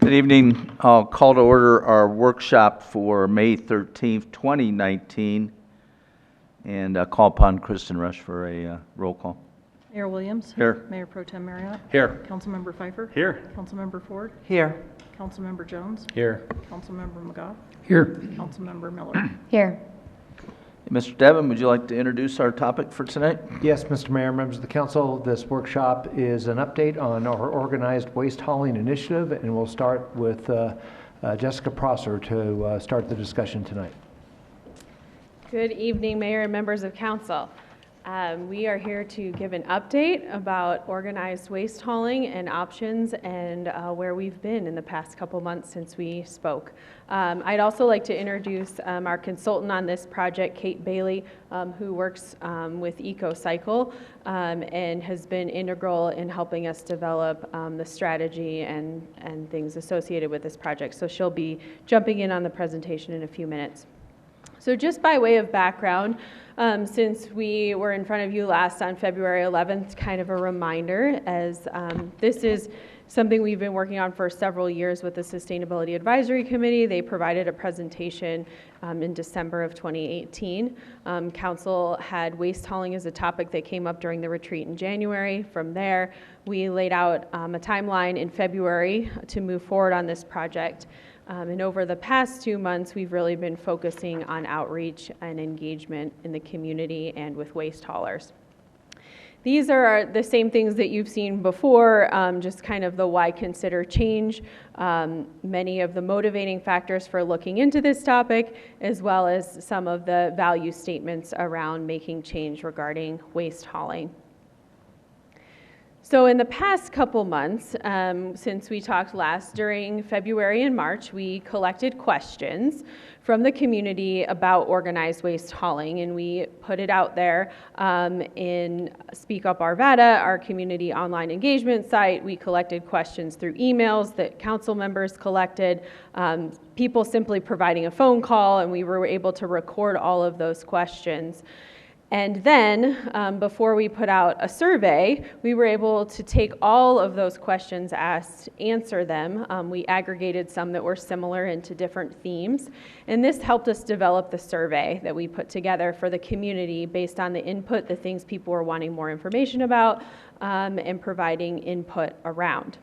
Good evening. I'll call to order our workshop for May 13th, 2019, and call upon Kristen Rush for a roll call. Mayor Williams. Here. Mayor Pro Tem Marriott. Here. Councilmember Pfeiffer. Here. Councilmember Ford. Here. Councilmember Jones. Here. Councilmember McGough. Here. Councilmember Miller. Here. Mr. Devon, would you like to introduce our topic for tonight? Yes, Mr. Mayor, members of the council, this workshop is an update on our organized waste hauling initiative, and we'll start with Jessica Prosser to start the discussion tonight. Good evening, Mayor and members of council. We are here to give an update about organized waste hauling and options and where we've been in the past couple months since we spoke. I'd also like to introduce our consultant on this project, Kate Bailey, who works with EcoCycle and has been integral in helping us develop the strategy and things associated with this project. So she'll be jumping in on the presentation in a few minutes. So just by way of background, since we were in front of you last on February 11th, kind of a reminder, as this is something we've been working on for several years with the Sustainability Advisory Committee. They provided a presentation in December of 2018. Council had waste hauling as a topic that came up during the retreat in January. From there, we laid out a timeline in February to move forward on this project. And over the past 2 months, we've really been focusing on outreach and engagement in the community and with waste haulers. These are the same things that you've seen before, just kind of the why consider change, many of the motivating factors for looking into this topic, as well as some of the value statements around making change regarding waste hauling. So in the past couple months, since we talked last, during February and March, we collected questions from the community about organized waste hauling, and we put it out there in Speak Up Arvada, our community online engagement site. We collected questions through emails that council members collected, people simply providing a phone call, and we were able to record all of those questions. And then, before we put out a survey, we were able to take all of those questions asked, answer them. We aggregated some that were similar into different themes. And this helped us develop the survey that we put together for the community based on the input, the things people were wanting more information about, and providing input around.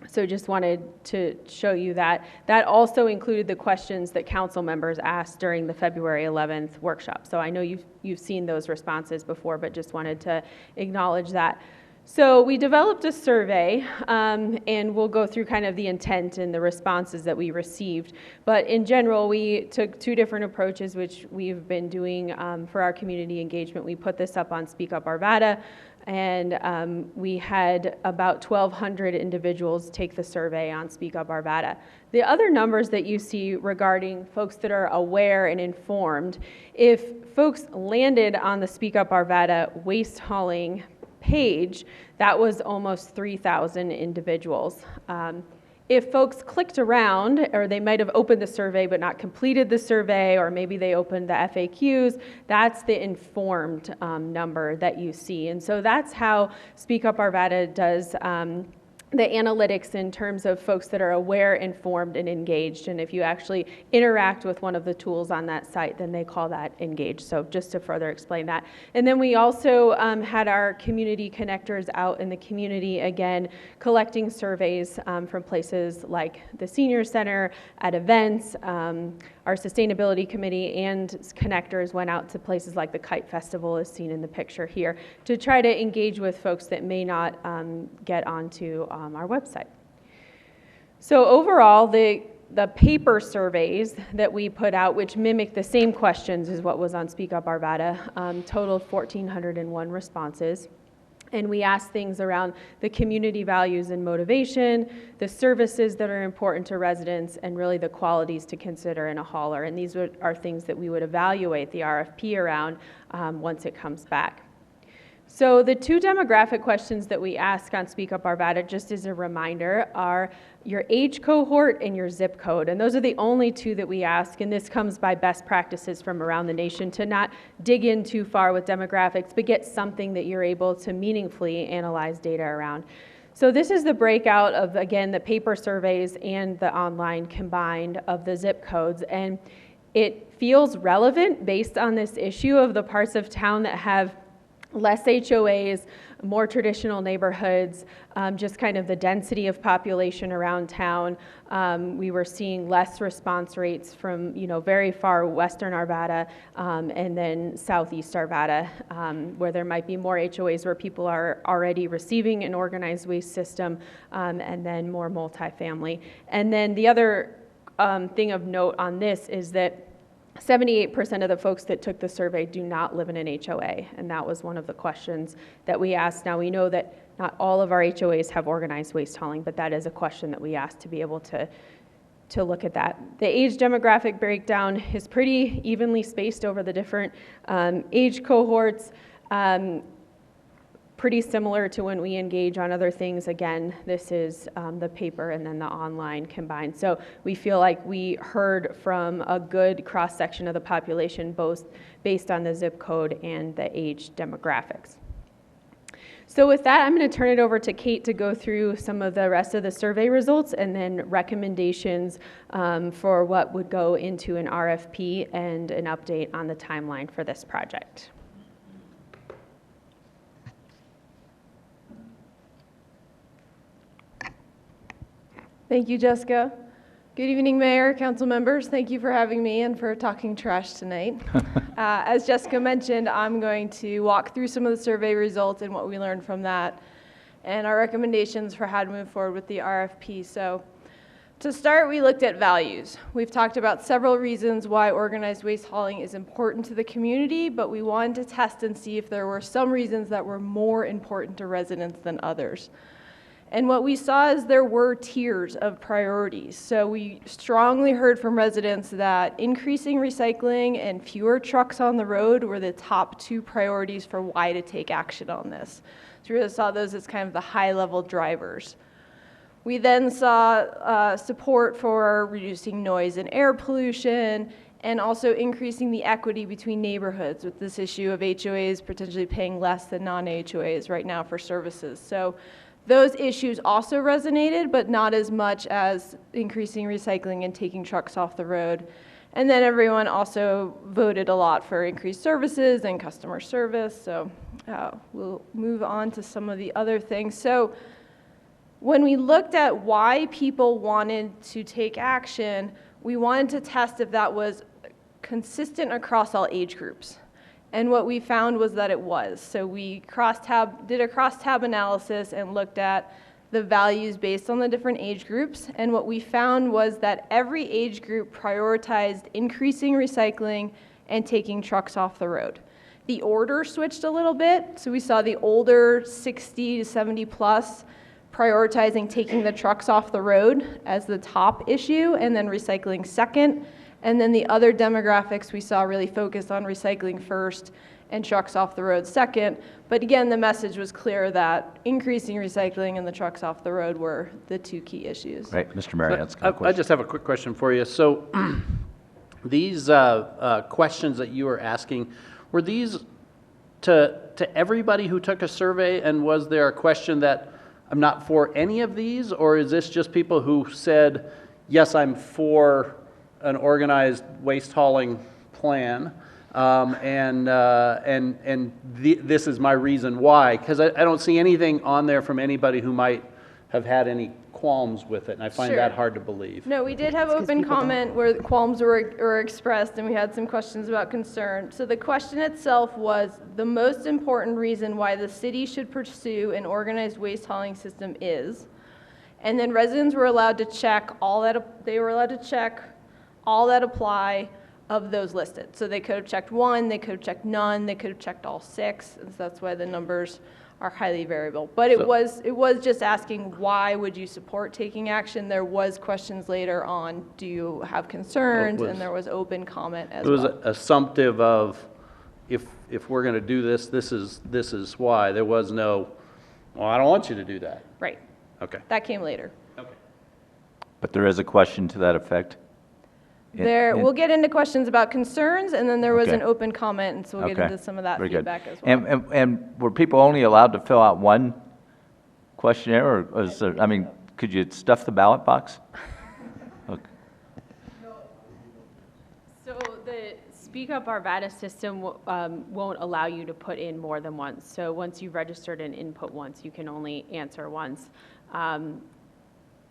So just wanted to show you that. That also included the questions that council members asked during the February 11th workshop. So I know you've seen those responses before, but just wanted to acknowledge that. So we developed a survey, and we'll go through kind of the intent and the responses that we received. But in general, we took two different approaches, which we've been doing for our community engagement. We put this up on Speak Up Arvada, and we had about 1,200 individuals take the survey on Speak Up Arvada. The other numbers that you see regarding folks that are aware and informed, if folks landed on the Speak Up Arvada waste hauling page, that was almost 3,000 individuals. If folks clicked around, or they might have opened the survey but not completed the survey, or maybe they opened the FAQs, that's the informed number that you see. And so that's how Speak Up Arvada does the analytics in terms of folks that are aware, informed, and engaged. And if you actually interact with one of the tools on that site, then they call that engaged. So just to further explain that. And then we also had our community connectors out in the community, again, collecting surveys from places like the Senior Center, at events. Our sustainability committee and connectors went out to places like the Kite Festival, as seen in the picture here, to try to engage with folks that may not get onto our website. So overall, the paper surveys that we put out, which mimic the same questions as what was on Speak Up Arvada, totaled 1,401 responses. And we asked things around the community values and motivation, the services that are important to residents, and really the qualities to consider in a hauler. And these are things that we would evaluate the RFP around once it comes back. So the two demographic questions that we ask on Speak Up Arvada, just as a reminder, are your age cohort and your zip code. And those are the only two that we ask, and this comes by best practices from around the nation to not dig in too far with demographics, but get something that you're able to meaningfully analyze data around. So this is the breakout of, again, the paper surveys and the online combined of the zip codes. And it feels relevant based on this issue of the parts of town that have less HOAs, more traditional neighborhoods, just kind of the density of population around town. We were seeing less response rates from, very far western Arvada and then southeast Arvada, where there might be more HOAs where people are already receiving an organized waste system, and then more multifamily. And then the other thing of note on this is that 78% of the folks that took the survey do not live in an HOA, and that was one of the questions that we asked. Now, we know that not all of our HOAs have organized waste hauling, but that is a question that we asked to be able to look at that. The age demographic breakdown is pretty evenly spaced over the different age cohorts. Pretty similar to when we engage on other things. Again, this is the paper and then the online combined. So we feel like we heard from a good cross-section of the population, both based on the zip code and the age demographics. So with that, I'm going to turn it over to Kate to go through some of the rest of the survey results and then recommendations for what would go into an RFP and an update on the timeline for this project. Thank you, Jessica. Good evening, Mayor, council members. Thank you for having me and for talking trash tonight. As Jessica mentioned, I'm going to walk through some of the survey results and what we learned from that and our recommendations for how to move forward with the RFP. So to start, we looked at values. We've talked about several reasons why organized waste hauling is important to the community, but we wanted to test and see if there were some reasons that were more important to residents than others. And what we saw is there were tiers of priorities. So we strongly heard from residents that increasing recycling and fewer trucks on the road were the top two priorities for why to take action on this. So we really saw those as kind of the high-level drivers. We then saw support for reducing noise and air pollution and also increasing the equity between neighborhoods with this issue of HOAs potentially paying less than non-HOAs right now for services. So those issues also resonated, but not as much as increasing recycling and taking trucks off the road. And then everyone also voted a lot for increased services and customer service. So we'll move on to some of the other things. So when we looked at why people wanted to take action, we wanted to test if that was consistent across all age groups. And what we found was that it was. So we did a crosstab analysis and looked at the values based on the different age groups. And what we found was that every age group prioritized increasing recycling and taking trucks off the road. The order switched a little bit. So we saw the older 60 to 70 plus prioritizing taking the trucks off the road as the top issue, and then recycling second. And then the other demographics we saw really focused on recycling first and trucks off the road second. But again, the message was clear that increasing recycling and the trucks off the road were the two key issues. Right, Mr. Marriott's got a I question. just have a quick question for you. So these questions that you were asking, were these to everybody who took a survey, and was there a question that I'm not for any of these, or is this just people who said, yes, I'm for an organized waste hauling plan, this is my reason why? Because I don't see anything on there from anybody who might have had any qualms with it, and I find that hard to believe. No, we did have open comment where the qualms were expressed, and we had some questions about concern. So the question itself was, the most important reason why the city should pursue an organized waste hauling system is, and then residents were allowed to check all that apply of those listed. So they could have checked one, they could have checked none, they could have checked all six, and so that's why the numbers are highly variable. But it was just asking, why would you support taking action? There was questions later on, do you have concerns? And there was open comment as well. It was assumptive of, if we're going to do this, this is why. There was no, well, I don't want you to do that. Right. Okay. That came later. Okay. But there is a question to that effect? We'll get into questions about concerns, and then there was Okay. an open comment, and so we'll get into some of that Very good. feedback as well. And were people only allowed to fill out one questionnaire, or is there, I mean, could you stuff the ballot box? Okay. So the Speak Up Arvada system won't allow you to put in more than once. So once you've registered and input once, you can only answer once.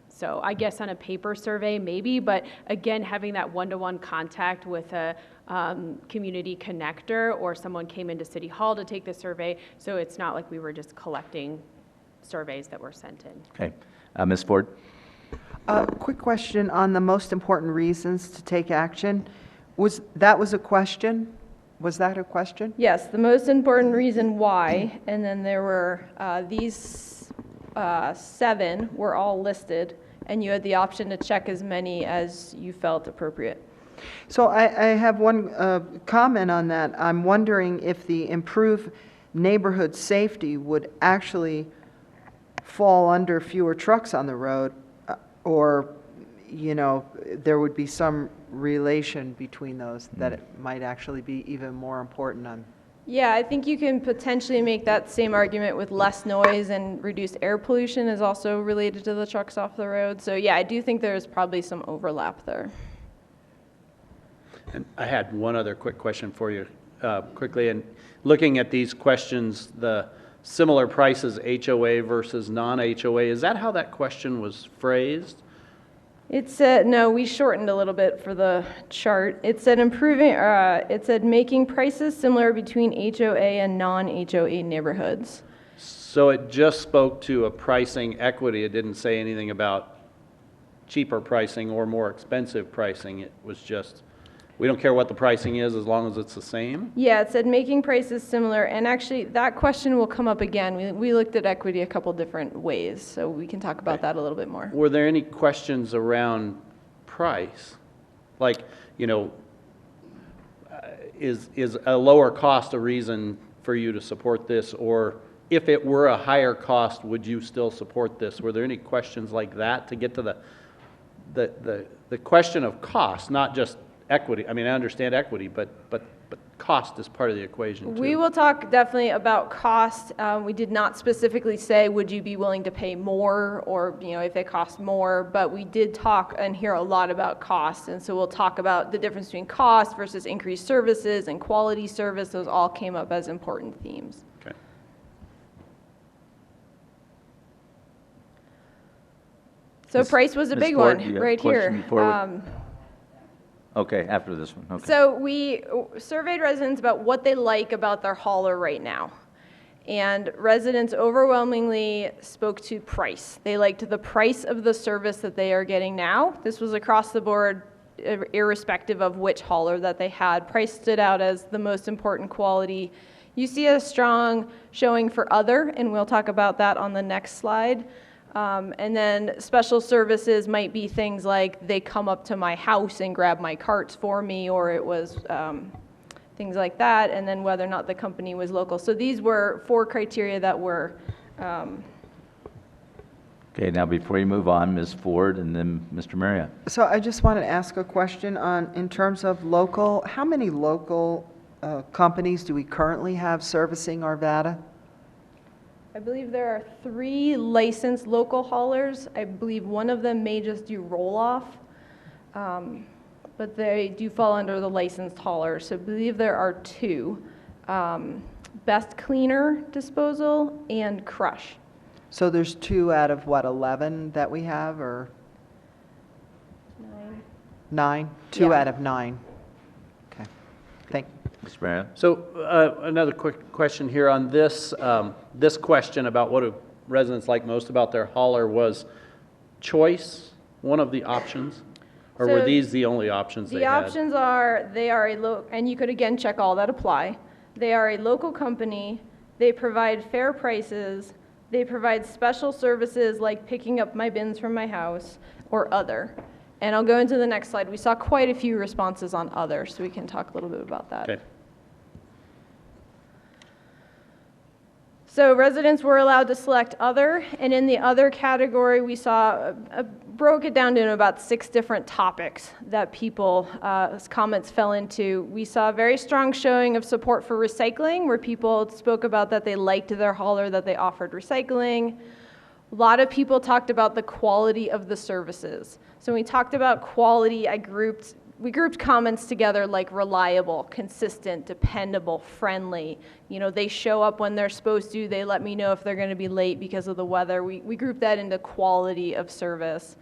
So I guess on a paper survey, maybe, but again, having that one-to-one contact with a community connector, or someone came into City Hall to take the survey, so it's not like we were just collecting surveys that were sent in. Okay. Ms. Ford? Quick question on the most important reasons to take action. Was a question? Was that a question? Yes, the most important reason why, and then there were these 7 were all listed, and you had the option to check as many as you felt appropriate. So I have one comment on that. I'm wondering if the improved neighborhood safety would actually fall under fewer trucks on the road, or, you know, there would be some relation between those, that it might actually be even more important on. Yeah, I think you can potentially make that same argument with less noise, and reduced air pollution is also related to the trucks off the road. So yeah, I do think there's probably some overlap there. And I had one other quick question for you, quickly. And looking at these questions, the similar prices, HOA versus non-HOA, is that how that question was phrased? It said, no, we shortened a little bit for the chart. It said it said making prices similar between HOA and non-HOA neighborhoods. So it just spoke to a pricing equity. It didn't say anything about cheaper pricing or more expensive pricing. It was just, we don't care what the pricing is as long as it's the same? Yeah, it said making prices similar, and actually that question will come up again. We looked at equity a couple different ways, so we can talk about that a little bit more. Were there any questions around price? Like, you know, is a lower cost a reason for you to support this? Or if it were a higher cost, would you still support this? Were there any questions like that to get to the question of cost, not just equity? I mean, I understand equity, but cost is part of the equation too. We will talk definitely about cost. We did not specifically say, would you be willing to pay more, or, you know, if it costs more, but we did talk and hear a lot about cost. And so we'll talk about the difference between cost versus increased services and quality service. Those all came up as important themes. Okay. So Ms. price was a Ms. big Ford, one you have a right question here. before we- Okay, after this one, okay. So we surveyed residents about what they like about their hauler right now. And residents overwhelmingly spoke to price. They liked the price of the service that they are getting now. This was across the board, irrespective of which hauler that they had. Price stood out as the most important quality. You see a strong showing for other, and we'll talk about that on the next slide. And then special services might be things like they come up to my house and grab my carts for me, or it was things like that, and then whether or not the company was local. So these were 4 criteria that were. Okay, now before you move on, Ms. Ford and then Mr. Marriott. So I just want to ask a question on, in terms of local, how many local companies do we currently have servicing Arvada? I believe there are 3 licensed local haulers. I believe one of them may just do roll-off, but they do fall under the licensed hauler. So I believe there are 2, Best Cleaner Disposal and Crush. So there's 2 out of what, 11 that we have, or 9. 9? 2 Yeah. out of 9. Okay, thank you. Mr. Marriott? So another quick question here on this. This question about what do residents like most about their hauler, was choice one of the options? Or were So these the only options they The had? options are, they are and you could again check all that apply. They are a local company, they provide fair prices, they provide special services like picking up my bins from my house, or other. And I'll go into the next slide. We saw quite a few responses on other, so we can talk a little bit about that. Okay. So residents were allowed to select other, and in the other category, we saw, broke it down to about 6 different topics that people, comments fell into. We saw a very strong showing of support for recycling, where people spoke about that they liked their hauler, that they offered recycling. A lot of people talked about the quality of the services. So when we talked about quality, we grouped comments together like reliable, consistent, dependable, friendly. You know, they show up when they're supposed to. They let me know if they're going to be late because of the weather. We grouped that into quality of service.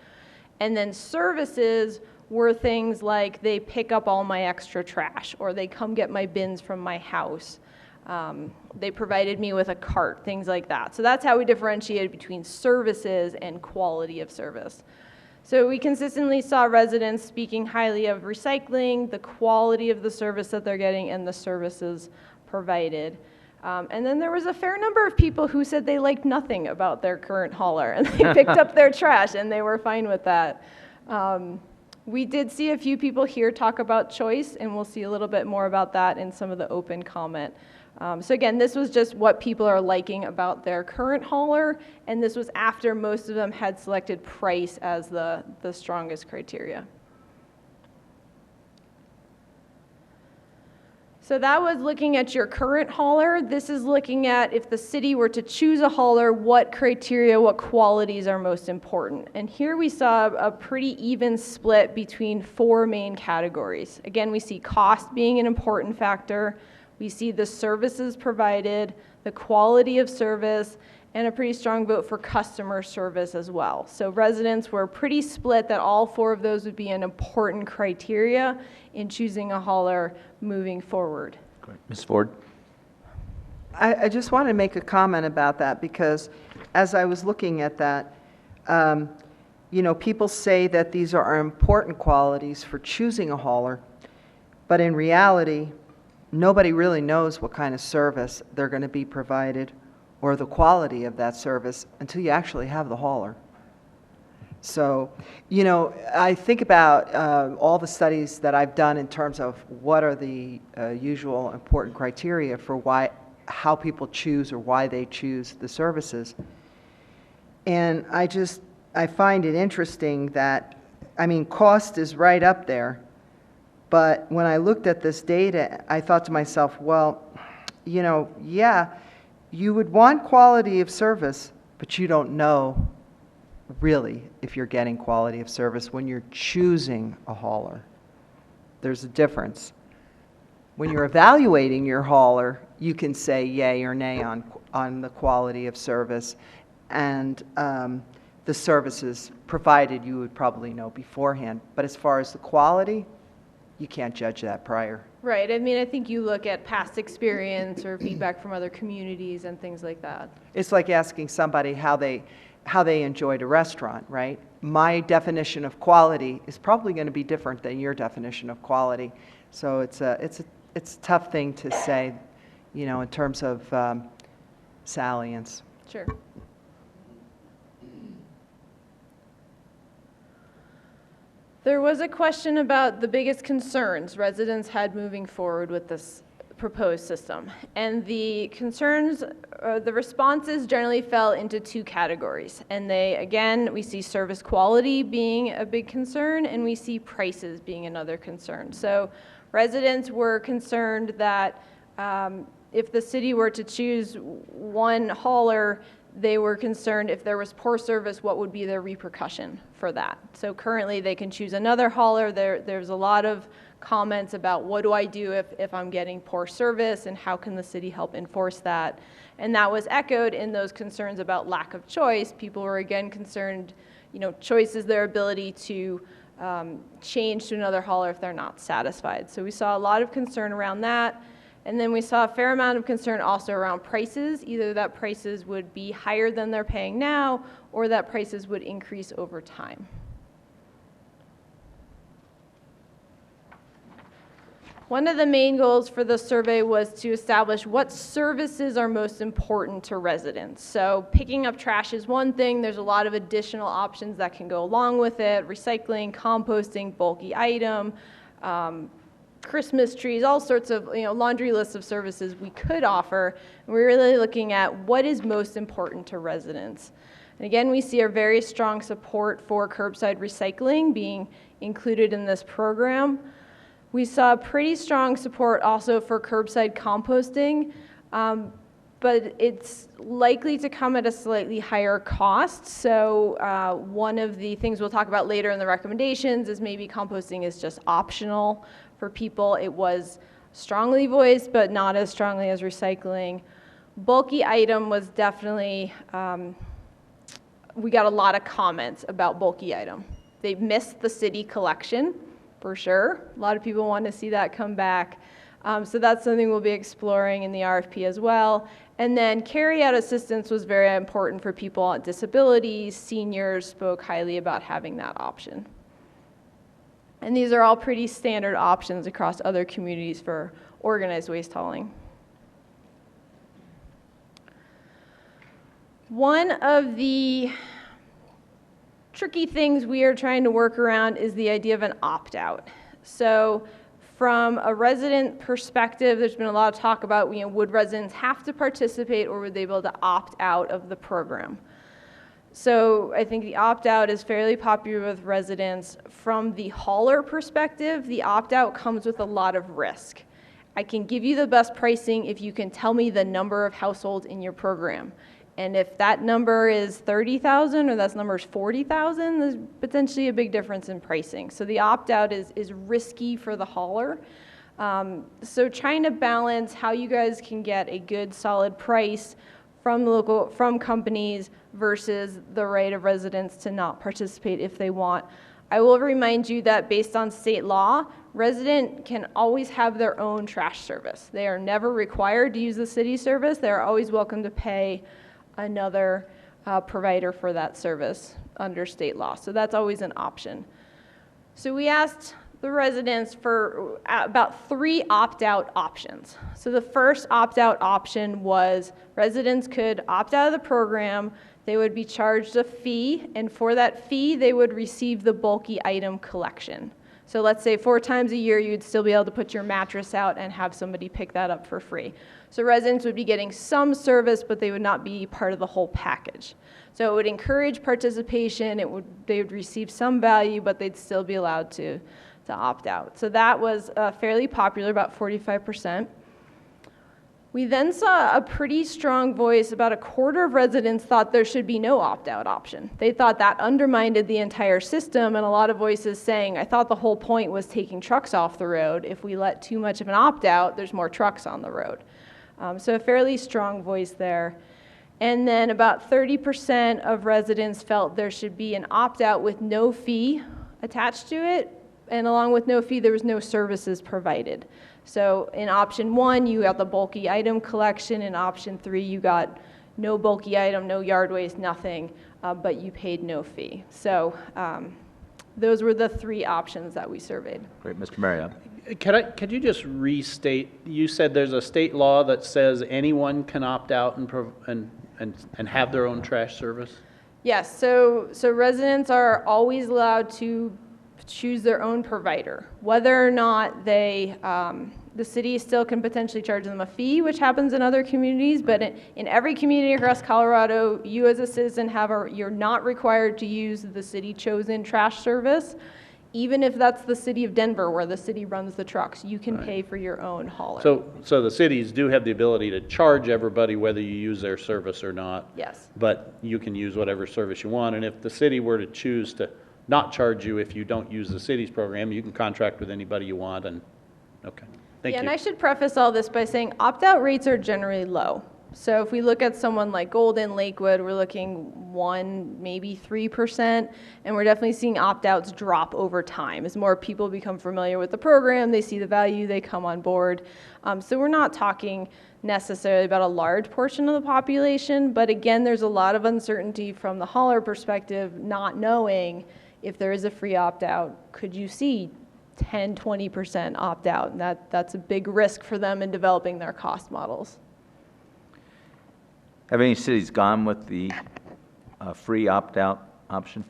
And then services were things like they pick up all my extra trash, or they come get my bins from my house. They provided me with a cart, things like that. So that's how we differentiated between services and quality of service. So we consistently saw residents speaking highly of recycling, the quality of the service that they're getting, and the services provided. And then there was a fair number of people who said they liked nothing about their current hauler, and they picked up their trash, and they were fine with that. We did see a few people here talk about choice, and we'll see a little bit more about that in some of the open comment. So again, this was just what people are liking about their current hauler, and this was after most of them had selected price as the strongest criteria. So that was looking at your current hauler. This is looking at if the city were to choose a hauler, what criteria, what qualities are most important. And here we saw a pretty even split between 4 main categories. Again, we see cost being an important factor. We see the services provided, the quality of service, and a pretty strong vote for customer service as well. So residents were pretty split that all 4 of those would be an important criteria in choosing a hauler moving forward. Great. Ms. Ford? I just want to make a comment about that, because as I was looking at that, you know, people say that these are important qualities for choosing a hauler, but in reality, nobody really knows what kind of service they're going to be provided or the quality of that service until you actually have the hauler. So, you know, I think about all the studies that I've done in terms of what are the usual important criteria for how people choose or why they choose the services. And I find it interesting that, I mean, cost is right up there. But when I looked at this data, I thought to myself, well, you know, yeah, you would want quality of service, but you don't know really if you're getting quality of service when you're choosing a hauler. There's a difference. When you're evaluating your hauler, you can say yay or nay on the quality of service, and the services provided you would probably know beforehand. But as far as the quality, you can't judge that prior. Right. I mean, I think you look at past experience or feedback from other communities and things like that. It's like asking somebody how they enjoyed a restaurant, right? My definition of quality is probably going to be different than your definition of quality. So it's a tough thing to say, you know, in terms of salience. Sure. There was a question about the biggest concerns residents had moving forward with this proposed system. And the concerns, the responses generally fell into 2 categories. And we see service quality being a big concern, and we see prices being another concern. So residents were concerned that if the city were to choose one hauler, they were concerned if there was poor service, what would be the repercussion for that? So currently they can choose another hauler. There's a lot of comments about what do I do if I'm getting poor service, and how can the city help enforce that? And that was echoed in those concerns about lack of choice. People were again concerned, you know, choice is their ability to change to another hauler if they're not satisfied. So we saw a lot of concern around that. And then we saw a fair amount of concern also around prices, either that prices would be higher than they're paying now, or that prices would increase over time. One of the main goals for the survey was to establish what services are most important to residents. So picking up trash is one thing. There's a lot of additional options that can go along with it: recycling, composting, bulky item, Christmas trees, all sorts of, you know, laundry lists of services we could offer. And we're really looking at what is most important to residents. And again, we see a very strong support for curbside recycling being included in this program. We saw pretty strong support also for curbside composting. but it's likely to come at a slightly higher cost. So one of the things we'll talk about later in the recommendations is maybe composting is just optional for people. It was strongly voiced, but not as strongly as recycling. Bulky item was definitely, we got a lot of comments about bulky item. They missed the city collection, for sure. A lot of people want to see that come back. So that's something we'll be exploring in the RFP as well. And then carry-out assistance was very important for people on disabilities. Seniors spoke highly about having that option. And these are all pretty standard options across other communities for organized waste hauling. One of the tricky things we are trying to work around is the idea of an opt-out. So from a resident perspective, there's been a lot of talk about, would residents have to participate or would they be able to opt out of the program? So I think the opt-out is fairly popular with residents. From the hauler perspective, the opt-out comes with a lot of risk. I can give you the best pricing if you can tell me the number of households in your program. And if that number is 30,000 or that number is 40,000, there's potentially a big difference in pricing. So the opt-out is risky for the hauler. So trying to balance how you guys can get a good solid price from companies versus the right of residents to not participate if they want. I will remind you that based on state law, resident can always have their own trash service. They are never required to use the city service. They are always welcome to pay another provider for that service under state law. So that's always an option. So we asked the residents for about 3 opt-out options. So the first opt-out option was residents could opt out of the program, they would be charged a fee, and for that fee they would receive the bulky item collection. So let's say 4 times a year you'd still be able to put your mattress out and have somebody pick that up for free. So residents would be getting some service, but they would not be part of the whole package. So it would encourage participation, they would receive some value, but they'd still be allowed to opt out. So that was fairly popular, about 45%. We then saw a pretty strong voice. About a quarter of residents thought there should be no opt-out option. They thought that undermined the entire system, and a lot of voices saying, I thought the whole point was taking trucks off the road. If we let too much of an opt-out, there's more trucks on the road. So a fairly strong voice there. And then about 30% of residents felt there should be an opt-out with no fee attached to it, and along with no fee, there was no services provided. So in option 1, you got the bulky item collection. In option 3, you got no bulky item, no yard waste, nothing, but you paid no fee. So those were the 3 options that we surveyed. Great, Mr. Marriott. Could you just restate, you said there's a state law that says anyone can opt out and have their own trash service? Yes, so residents are always allowed to choose their own provider. Whether or not the city still can potentially charge them a fee, which happens in other communities, but in every community across Colorado, you as a citizen you're not required to use the city-chosen trash service. Even if that's the city of Denver where the city runs the trucks, you can pay for your own hauler. So the cities do have the ability to charge everybody whether you use their service or not. Yes. But you can use whatever service you want, and if the city were to choose to not charge you if you don't use the city's program, you can contract with anybody you want, and okay. Thank you. And I should preface all this by saying opt-out rates are generally low. So if we look at someone like Golden, Lakewood, we're looking 1%, maybe 3%, and we're definitely seeing opt-outs drop over time. As more people become familiar with the program, they see the value, they come on board. So we're not talking necessarily about a large portion of the population, but again, there's a lot of uncertainty from the hauler perspective, not knowing if there is a free opt-out, could you see 10, 20% opt-out? And that's a big risk for them in developing their cost models. Have any cities gone with the free opt-out option?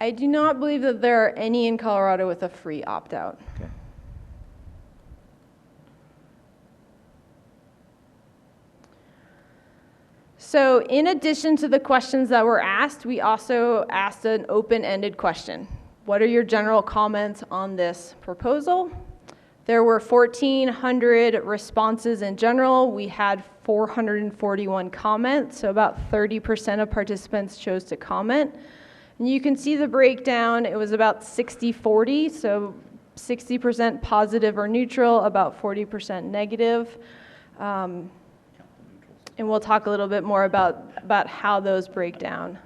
I do not believe that there are any in Colorado with a free opt-out. Okay. So in addition to the questions that were asked, we also asked an open-ended question. What are your general comments on this proposal? There were 1,400 responses in general. We had 441 comments, so about 30% of participants chose to comment. And you can see the breakdown. It was about 60-40, so 60% positive or neutral, about 40% negative. And we'll talk a little bit more about how those break down.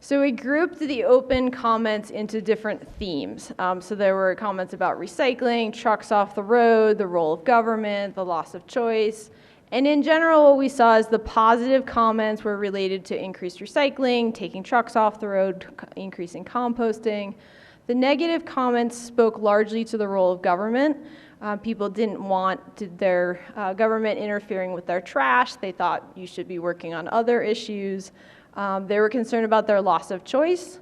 So we grouped the open comments into different themes. So there were comments about recycling, trucks off the road, the role of government, the loss of choice. And in general, what we saw is the positive comments were related to increased recycling, taking trucks off the road, increasing composting. The negative comments spoke largely to the role of government. People didn't want their government interfering with their trash. They thought you should be working on other issues. They were concerned about their loss of choice,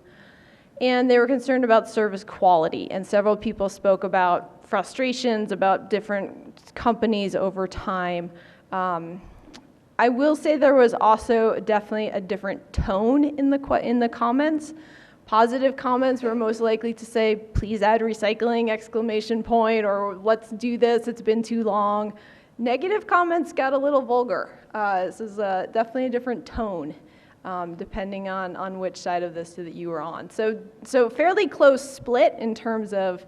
and they were concerned about service quality. And several people spoke about frustrations about different companies over time. I will say there was also definitely a different tone in the comments. Positive comments were most likely to say, please add recycling, exclamation point, or let's do this, it's been too long. Negative comments got a little vulgar. This is definitely a different tone, depending on which side of this that you were on. So fairly close split in terms of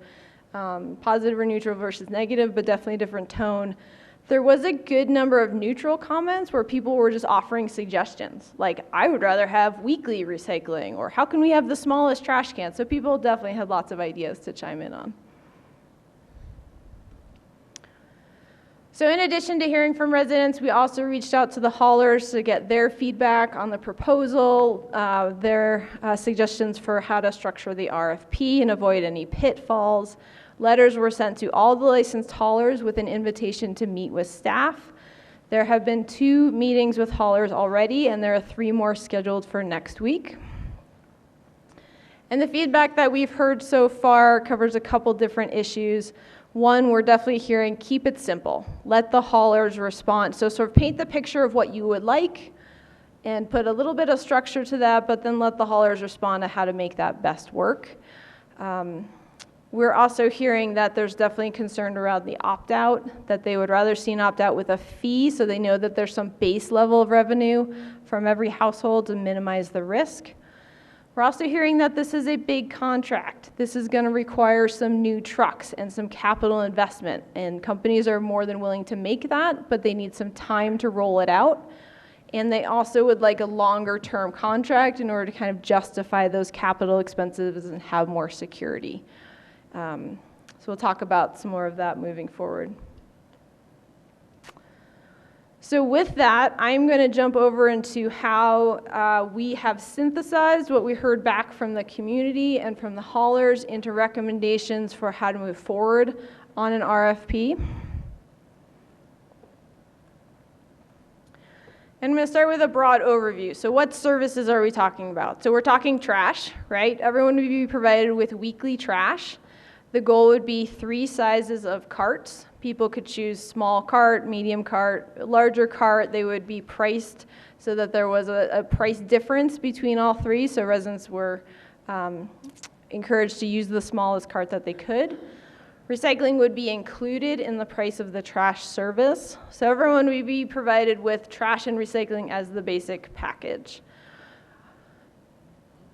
positive or neutral versus negative, but definitely a different tone. There was a good number of neutral comments where people were just offering suggestions, like, I would rather have weekly recycling, or how can we have the smallest trash can? So people definitely had lots of ideas to chime in on. So in addition to hearing from residents, we also reached out to the haulers to get their feedback on the proposal, their suggestions for how to structure the RFP and avoid any pitfalls. Letters were sent to all the licensed haulers with an invitation to meet with staff. There have been 2 meetings with haulers already, and there are 3 more scheduled for next week. And the feedback that we've heard so far covers a couple different issues. One, we're definitely hearing, keep it simple. Let the haulers respond. So sort of paint the picture of what you would like and put a little bit of structure to that, but then let the haulers respond to how to make that best work. We're also hearing that there's definitely concern around the opt-out, that they would rather see an opt-out with a fee so they know that there's some base level of revenue from every household to minimize the risk. We're also hearing that this is a big contract. This is going to require some new trucks and some capital investment, and companies are more than willing to make that, but they need some time to roll it out. And they also would like a longer term contract in order to kind of justify those capital expenses and have more security. So we'll talk about some more of that moving forward. So with that, I'm going to jump over into how we have synthesized what we heard back from the community and from the haulers into recommendations for how to move forward on an RFP. And I'm going to start with a broad overview. So what services are we talking about? So we're talking trash, right? Everyone would be provided with weekly trash. The goal would be 3 sizes of carts. People could choose small cart, medium cart, larger cart. They would be priced so that there was a price difference between all 3. So residents were encouraged to use the smallest cart that they could. Recycling would be included in the price of the trash service. So everyone would be provided with trash and recycling as the basic package.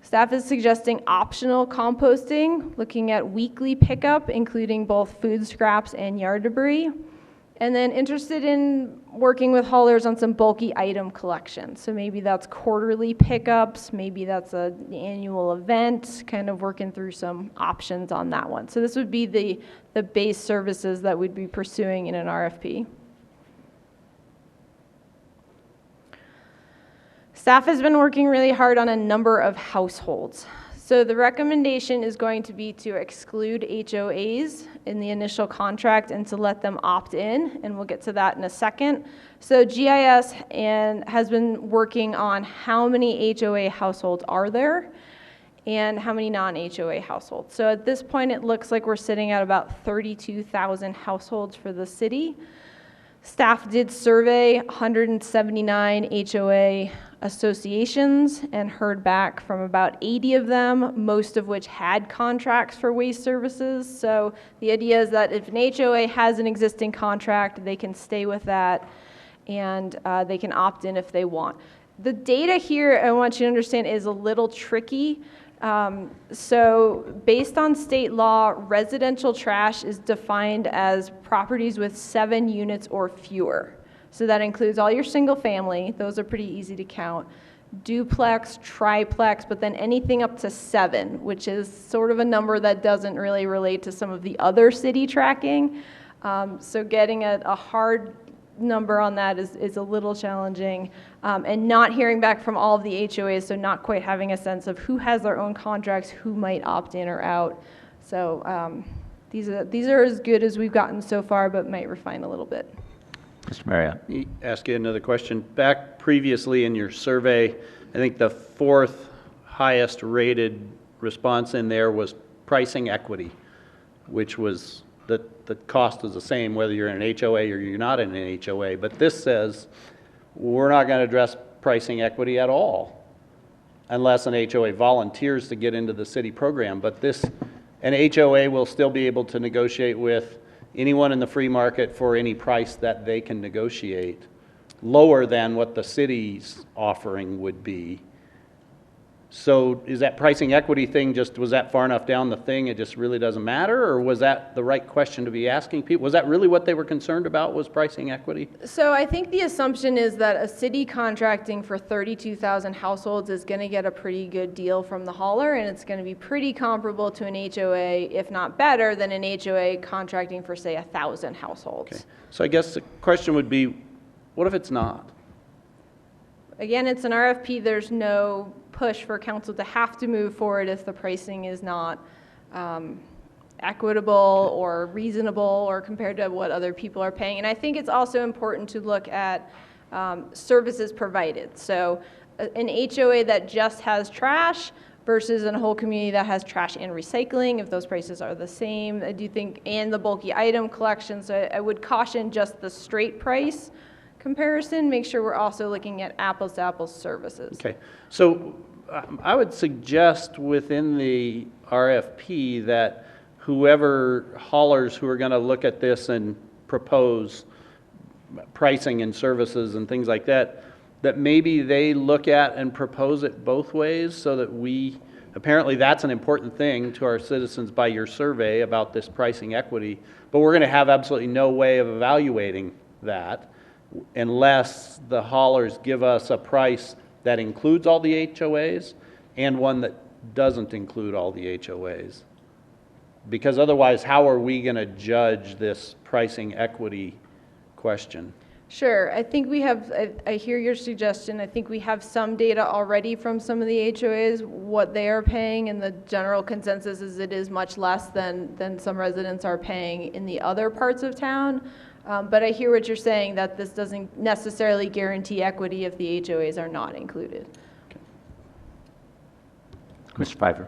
Staff is suggesting optional composting, looking at weekly pickup, including both food scraps and yard debris. And then interested in working with haulers on some bulky item collection. So maybe that's quarterly pickups, maybe that's an annual event, kind of working through some options on that one. So this would be the base services that we'd be pursuing in an RFP. Staff has been working really hard on a number of households. So the recommendation is going to be to exclude HOAs in the initial contract and to let them opt in, and we'll get to that in a second. So GIS has been working on how many HOA households are there and how many non-HOA households. So at this point, it looks like we're sitting at about 32,000 households for the city. Staff did survey 179 HOA associations and heard back from about 80 of them, most of which had contracts for waste services. So the idea is that if an HOA has an existing contract, they can stay with that, and they can opt in if they want. The data here, I want you to understand, is a little tricky. So based on state law, residential trash is defined as properties with 7 units or fewer. So that includes all your single family, those are pretty easy to count, duplex, triplex, but then anything up to 7, which is sort of a number that doesn't really relate to some of the other city tracking. So getting a hard number on that is a little challenging, and not hearing back from all of the HOAs, so not quite having a sense of who has their own contracts, who might opt in or out. So these are as good as we've gotten so far, but might refine a little bit. Mr. Marriott. Ask you another question. Back previously in your survey, I think the 4th highest rated response in there was pricing equity, which was that the cost is the same whether you're in an HOA or you're not in an HOA. But this says we're not going to address pricing equity at all unless an HOA volunteers to get into the city program. But an HOA will still be able to negotiate with anyone in the free market for any price that they can negotiate, lower than what the city's offering would be. So is that pricing equity thing was that far enough down the thing it just really doesn't matter, or was that the right question to be asking people? Was that really what they were concerned about, was pricing equity? So I think the assumption is that a city contracting for 32,000 households is going to get a pretty good deal from the hauler, and it's going to be pretty comparable to an HOA, if not better, than an HOA contracting for, say, 1,000 households. Okay. So I guess the question would be, what if it's not? Again, it's an RFP. There's no push for council to have to move forward if the pricing is not equitable or reasonable or compared to what other people are paying. And I think it's also important to look at services provided. So an HOA that just has trash versus a whole community that has trash and recycling, if those prices are the same, I do think, and the bulky item collection. So I would caution just the straight price comparison, make sure we're also looking at apples to apples services. Okay, so I would suggest within the RFP that whoever haulers who are going to look at this and propose pricing and services and things like that, that maybe they look at and propose it both ways, so that apparently that's an important thing to our citizens by your survey about this pricing equity, but we're going to have absolutely no way of evaluating that unless the haulers give us a price that includes all the HOAs and one that doesn't include all the HOAs. Because otherwise, how are we going to judge this pricing equity question? Sure. I think we have, I hear your suggestion. I think we have some data already from some of the HOAs, what they are paying, and the general consensus is it is much less than some residents are paying in the other parts of town. But I hear what you're saying, that this doesn't necessarily guarantee equity if the HOAs are not included. Mr. Pfeiffer.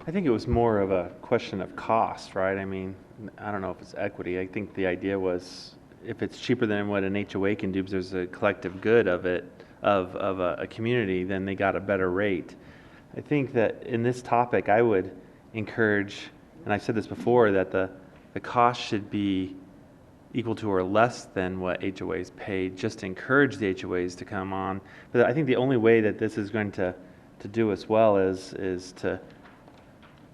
I think it was more of a question of cost, right? I mean, I don't know if it's equity. I think the idea was if it's cheaper than what an HOA can do, because there's a collective good of it, of a community, then they got a better rate. I think that in this topic, I would encourage, and I've said this before, that the cost should be equal to or less than what HOAs pay, just to encourage the HOAs to come on. But I think the only way that this is going to do us well is to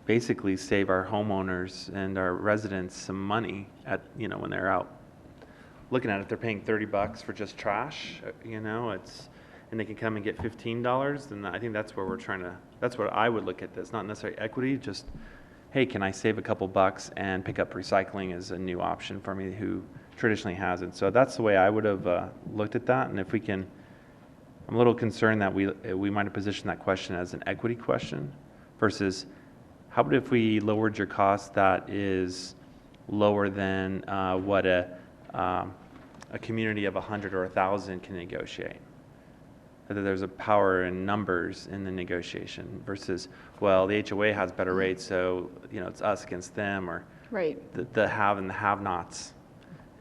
basically save our homeowners and our residents some money when they're out looking at it. If they're paying $30 for just trash, and they can come and get $15, then I think that's where that's what I would look at this. Not necessarily equity, just, hey, can I save a couple bucks and pick up recycling as a new option for me who traditionally hasn't. So that's the way I would have looked at that. And if we can, I'm a little concerned that we might have positioned that question as an equity question versus, how about if we lowered your cost that is lower than what a community of 100 or 1,000 can negotiate? That there's a power in numbers in the negotiation versus, well, the HOA has better rates, so it's us against them, or Right. the have and the have-nots.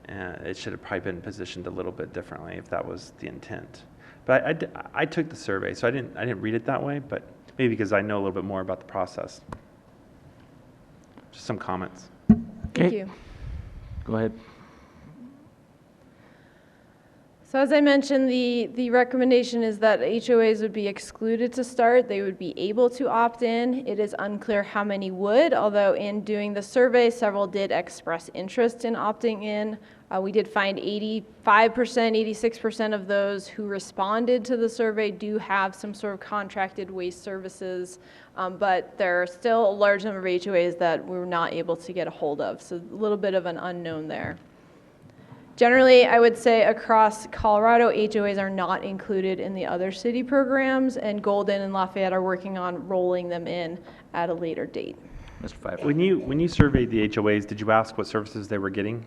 It should have probably been positioned a little bit differently if that was the intent. But I took the survey, so I didn't read it that way, but maybe because I know a little bit more about the process. Just some comments. Thank Okay. you. Go ahead. So as I mentioned, the recommendation is that HOAs would be excluded to start. They would be able to opt in. It is unclear how many would, although in doing the survey, several did express interest in opting in. We did find 85%, 86% of those who responded to the survey do have some sort of contracted waste services, but there are still a large number of HOAs that we were not able to get a hold of. So a little bit of an unknown there. Generally, I would say across Colorado, HOAs are not included in the other city programs, and Golden and Lafayette are working on rolling them in at a later date. Mr. Pfeiffer. When you surveyed the HOAs, did you ask what services they were getting?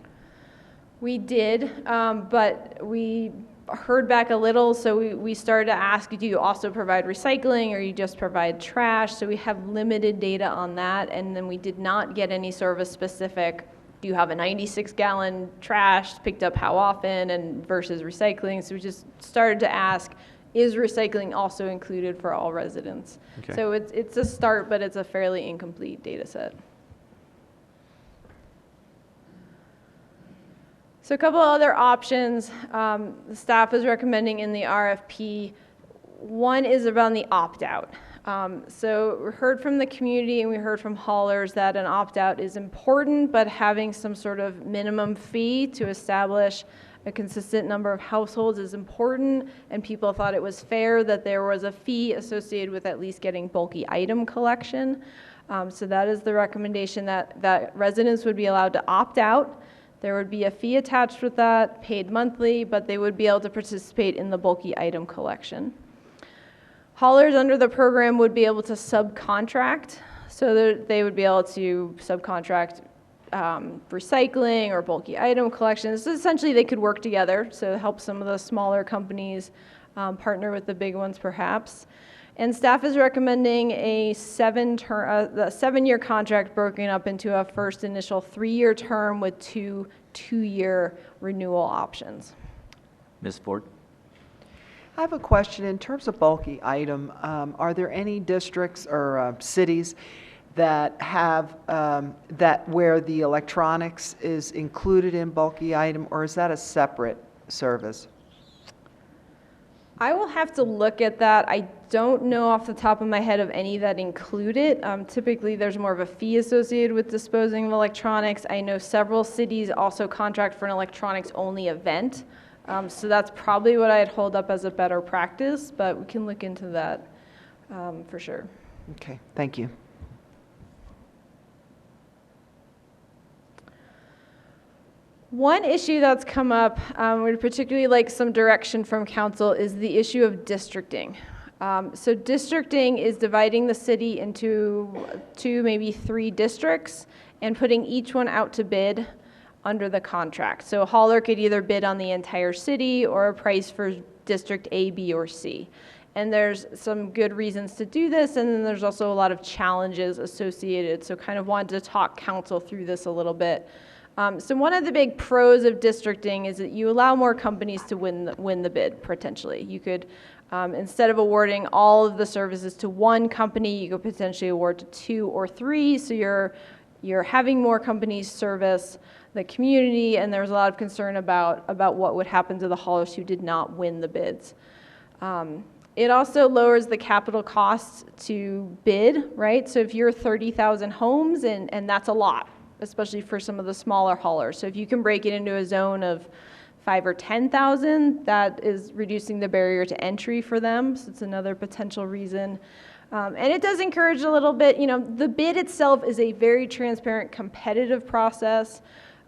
We did, but we heard back a little, so we started to ask, do you also provide recycling or you just provide trash? So we have limited data on that, and then we did not get any service specific. Do you have a 96-gallon trash picked up how often and versus recycling? So we just started to ask, is recycling also included for all residents? Okay. So it's a start, but it's a fairly incomplete data set. So a couple other options the staff is recommending in the RFP. One is around the opt-out. So we heard from the community and we heard from haulers that an opt-out is important, but having some sort of minimum fee to establish a consistent number of households is important, and people thought it was fair that there was a fee associated with at least getting bulky item collection. So that is the recommendation, that residents would be allowed to opt out. There would be a fee attached with that, paid monthly, but they would be able to participate in the bulky item collection. Haulers under the program would be able to subcontract, so that they would be able to subcontract recycling or bulky item collections. So essentially they could work together, so help some of the smaller companies partner with the big ones perhaps. And staff is recommending a 7-year contract broken up into a first initial 3-year term with 2-year renewal options. Ms. Ford. I have a question. In terms of bulky item, are there any districts or cities that have, where the electronics is included in bulky item, or is that a separate service? I will have to look at that. I don't know off the top of my head of any that include it. Typically, there's more of a fee associated with disposing of electronics. I know several cities also contract for an electronics-only event. So that's probably what I'd hold up as a better practice, but we can look into that for sure. Okay, thank you. One issue that's come up, we'd particularly like some direction from council, is the issue of districting. So districting is dividing the city into 2, maybe 3 districts and putting each one out to bid under the contract. So a hauler could either bid on the entire city or a price for district A, B, or C. And there's some good reasons to do this, and then there's also a lot of challenges associated. So kind of wanted to talk council through this a little bit. So one of the big pros of districting is that you allow more companies to win the bid, potentially. You could, instead of awarding all of the services to one company, you could potentially award to 2 or 3, so you're having more companies service the community, and there's a lot of concern about what would happen to the haulers who did not win the bids. It also lowers the capital costs to bid, right? So if you're 30,000 homes, and that's a lot, especially for some of the smaller haulers. So if you can break it into a zone of 5 or 10,000, that is reducing the barrier to entry for them. So it's another potential reason. And it does encourage a little bit, the bid itself is a very transparent, competitive process.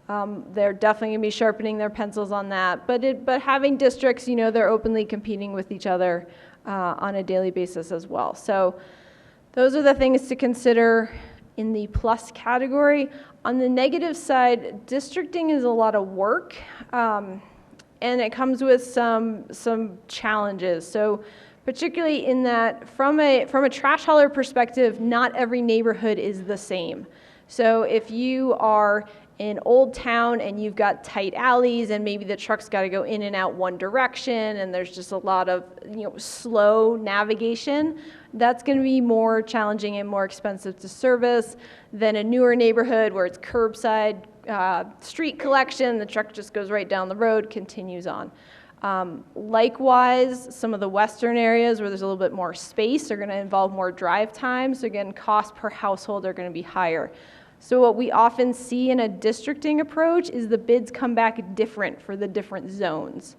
They're definitely going to be sharpening their pencils on that. But having districts, they're openly competing with each other on a daily basis as well. So those are the things to consider in the plus category. On the negative side, districting is a lot of work, and it comes with some challenges. So particularly in that from a trash hauler perspective, not every neighborhood is the same. So if you are in Old Town and you've got tight alleys and maybe the truck's got to go in and out one direction and there's just a lot of, slow navigation, that's going to be more challenging and more expensive to service than a newer neighborhood where it's curbside street collection. The truck just goes right down the road, continues on. Likewise, some of the western areas where there's a little bit more space are going to involve more drive time. So again, costs per household are going to be higher. So what we often see in a districting approach is the bids come back different for the different zones.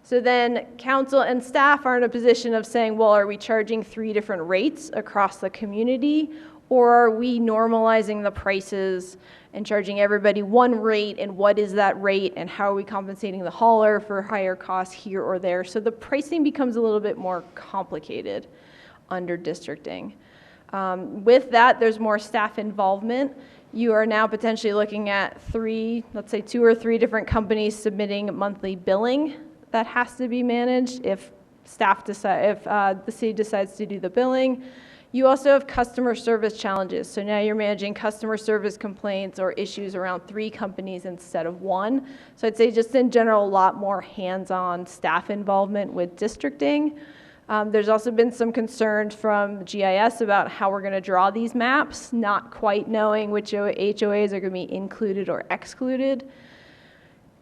So then council and staff are in a position of saying, well, are we charging 3 different rates across the community? Or are we normalizing the prices and charging everybody one rate, and what is that rate, and how are we compensating the hauler for higher costs here or there? So the pricing becomes a little bit more complicated under districting. With that, there's more staff involvement. You are now potentially looking at 2 or 3 different companies submitting monthly billing that has to be managed if the city decides to do the billing. You also have customer service challenges. So now you're managing customer service complaints or issues around 3 companies instead of 1. So I'd say just in general, a lot more hands-on staff involvement with districting. There's also been some concerns from GIS about how we're going to draw these maps, not quite knowing which HOAs are going to be included or excluded.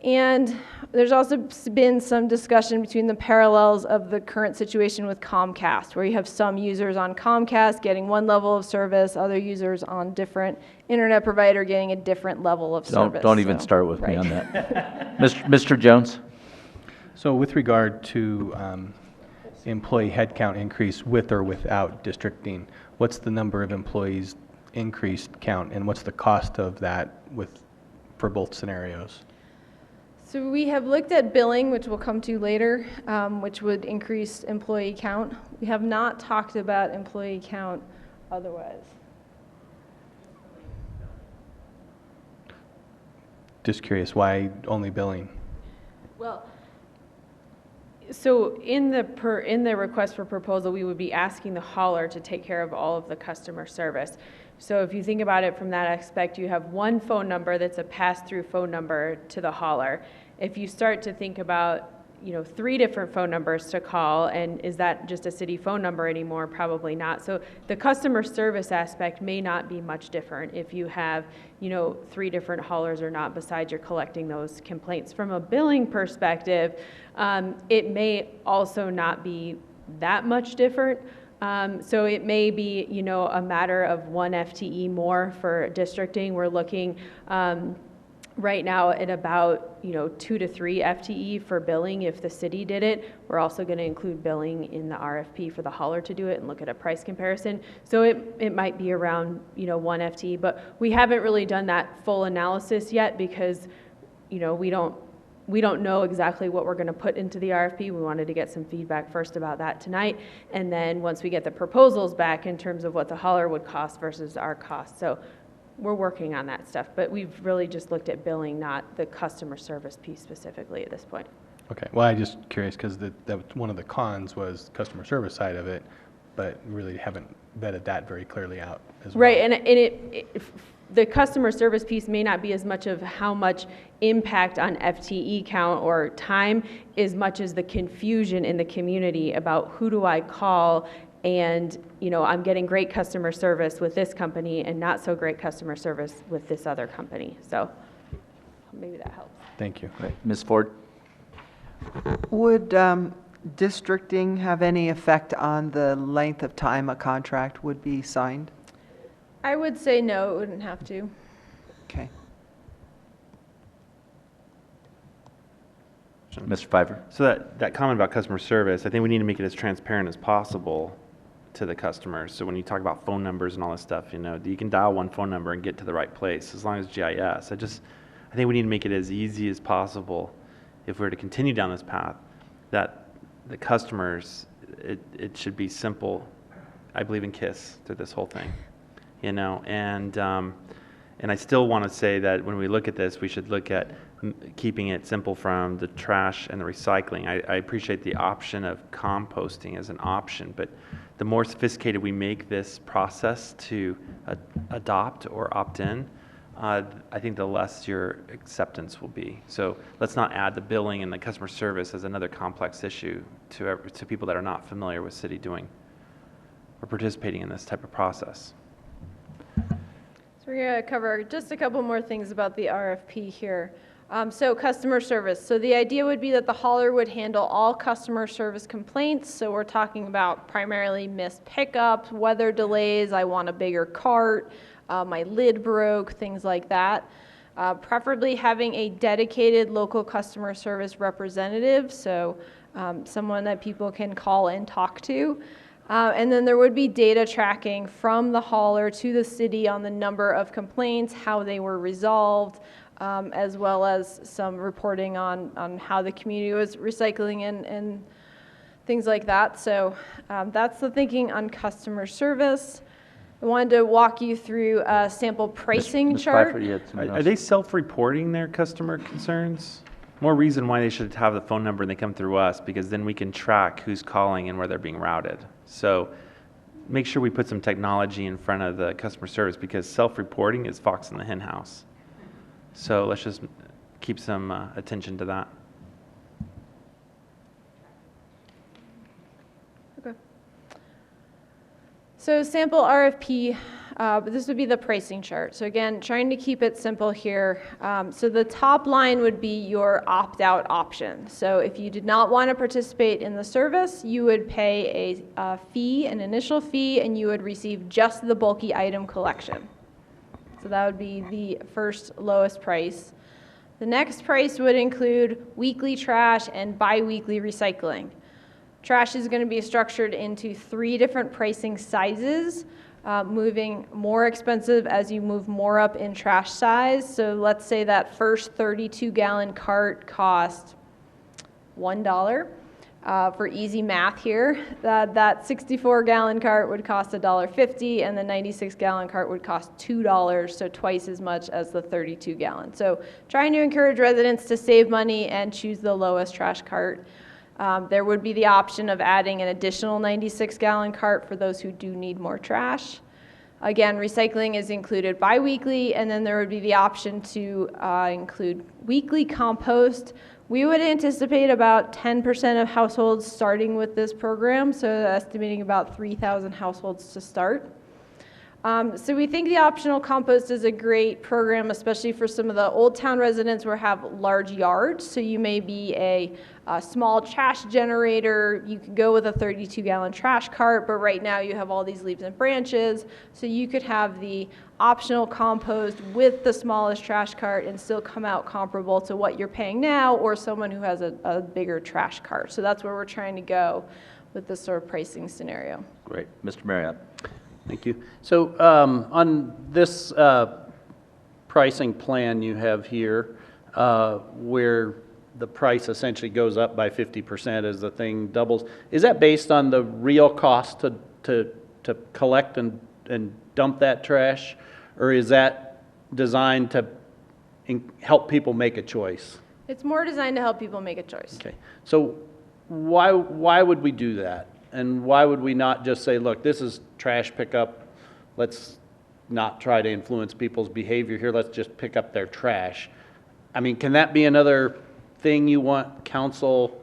And there's also been some discussion between the parallels of the current situation with Comcast, where you have some users on Comcast getting one level of service, other users on different internet provider getting a different level of service. Don't even start with me on that. Mr. Jones? So with regard to employee headcount increase with or without districting, what's the number of employees increased count, and what's the cost of that for both scenarios? So we have looked at billing, which we'll come to later, which would increase employee count. We have not talked about employee count otherwise. Just curious, why only billing? Well, so in the request for proposal, we would be asking the hauler to take care of all of the customer service. So if you think about it from that aspect, you have one phone number that's a pass-through phone number to the hauler. If you start to think about, 3 different phone numbers to call, and is that just a city phone number anymore? Probably not. So the customer service aspect may not be much different if you have, 3 different haulers or not, besides you're collecting those complaints. From a billing perspective, it may also not be that much different. So it may be, a matter of 1 FTE more for districting. We're looking right now at about, 2 to 3 FTE for billing if the city did it. We're also going to include billing in the RFP for the hauler to do it and look at a price comparison. So it might be around, 1 FTE, but we haven't really done that full analysis yet because, we don't know exactly what we're going to put into the RFP. We wanted to get some feedback first about that tonight. And then once we get the proposals back in terms of what the hauler would cost versus our cost. So we're working on that stuff, but we've really just looked at billing, not the customer service piece specifically at this point. Okay, well, I'm just curious because that one of the cons was customer service side of it, but really haven't vetted that very clearly out as well. Right, and the customer service piece may not be as much of how much impact on FTE count or time as much as the confusion in the community about who do I call, and I'm getting great customer service with this company and not so great customer service with this other company. So maybe that helps. Thank you. Right. Ms. Ford? Would districting have any effect on the length of time a contract would be signed? I would say no, it wouldn't have to. Okay. Mr. Pfeiffer? So that comment about customer service, I think we need to make it as transparent as possible to the customers. So when you talk about phone numbers and all this stuff, you can dial 1 phone number and get to the right place as long as GIS. I think we need to make it as easy as possible if we're to continue down this path, that the customers, it should be simple. I believe in KISS through this whole thing, and I still want to say that when we look at this, we should look at keeping it simple from the trash and the recycling. I appreciate the option of composting as an option, but the more sophisticated we make this process to adopt or opt in, I think the less your acceptance will be. So let's not add the billing and the customer service as another complex issue to people that are not familiar with city doing or participating in this type of process. So we're going to cover just a couple more things about the RFP here. So customer service. So the idea would be that the hauler would handle all customer service complaints. So we're talking about primarily missed pickups, weather delays, I want a bigger cart, my lid broke, things like that. Preferably having a dedicated local customer service representative, so someone that people can call and talk to. And then there would be data tracking from the hauler to the city on the number of complaints, how they were resolved, as well as some reporting on how the community was recycling and things like that. So that's the thinking on customer service. I wanted to walk you through a sample pricing Ms. chart. Pfeiffer, you had something Are else? they self-reporting their customer concerns? More reason why they should have the phone number and they come through us, because then we can track who's calling and where they're being routed. So make sure we put some technology in front of the customer service, because self-reporting is fox in the hen house. So let's just keep some attention to that. Okay. So sample RFP, this would be the pricing chart. So again, trying to keep it simple here. So the top line would be your opt-out option. So if you did not want to participate in the service, you would pay a fee, an initial fee, and you would receive just the bulky item collection. So that would be the first lowest price. The next price would include weekly trash and bi-weekly recycling. Trash is going to be structured into 3 different pricing sizes, moving more expensive as you move more up in trash size. So let's say that first 32-gallon cart cost $1. For easy math here, that 64-gallon cart would cost $1.50 and the 96-gallon cart would cost $2, so twice as much as the 32-gallon. So trying to encourage residents to save money and choose the lowest trash cart. There would be the option of adding an additional 96-gallon cart for those who do need more trash. Again, recycling is included bi-weekly, and then there would be the option to include weekly compost. We would anticipate about 10% of households starting with this program, so estimating about 3,000 households to start. So we think the optional compost is a great program, especially for some of the Old Town residents who have large yards. So you may be a small trash generator. You could go with a 32-gallon trash cart, but right now you have all these leaves and branches. So you could have the optional compost with the smallest trash cart and still come out comparable to what you're paying now, or someone who has a bigger trash cart. So that's where we're trying to go with this sort of pricing scenario. Great. Mr. Marriott. Thank you. So on this pricing plan you have here, where the price essentially goes up by 50% as the thing doubles, is that based on the real cost to collect and dump that trash, or is that designed to help people make a choice? It's more designed to help people make a choice. Okay. So why would we do that? And why would we not just say, look, this is trash pickup, let's not try to influence people's behavior here, let's just pick up their trash? I mean, can that be another thing you want council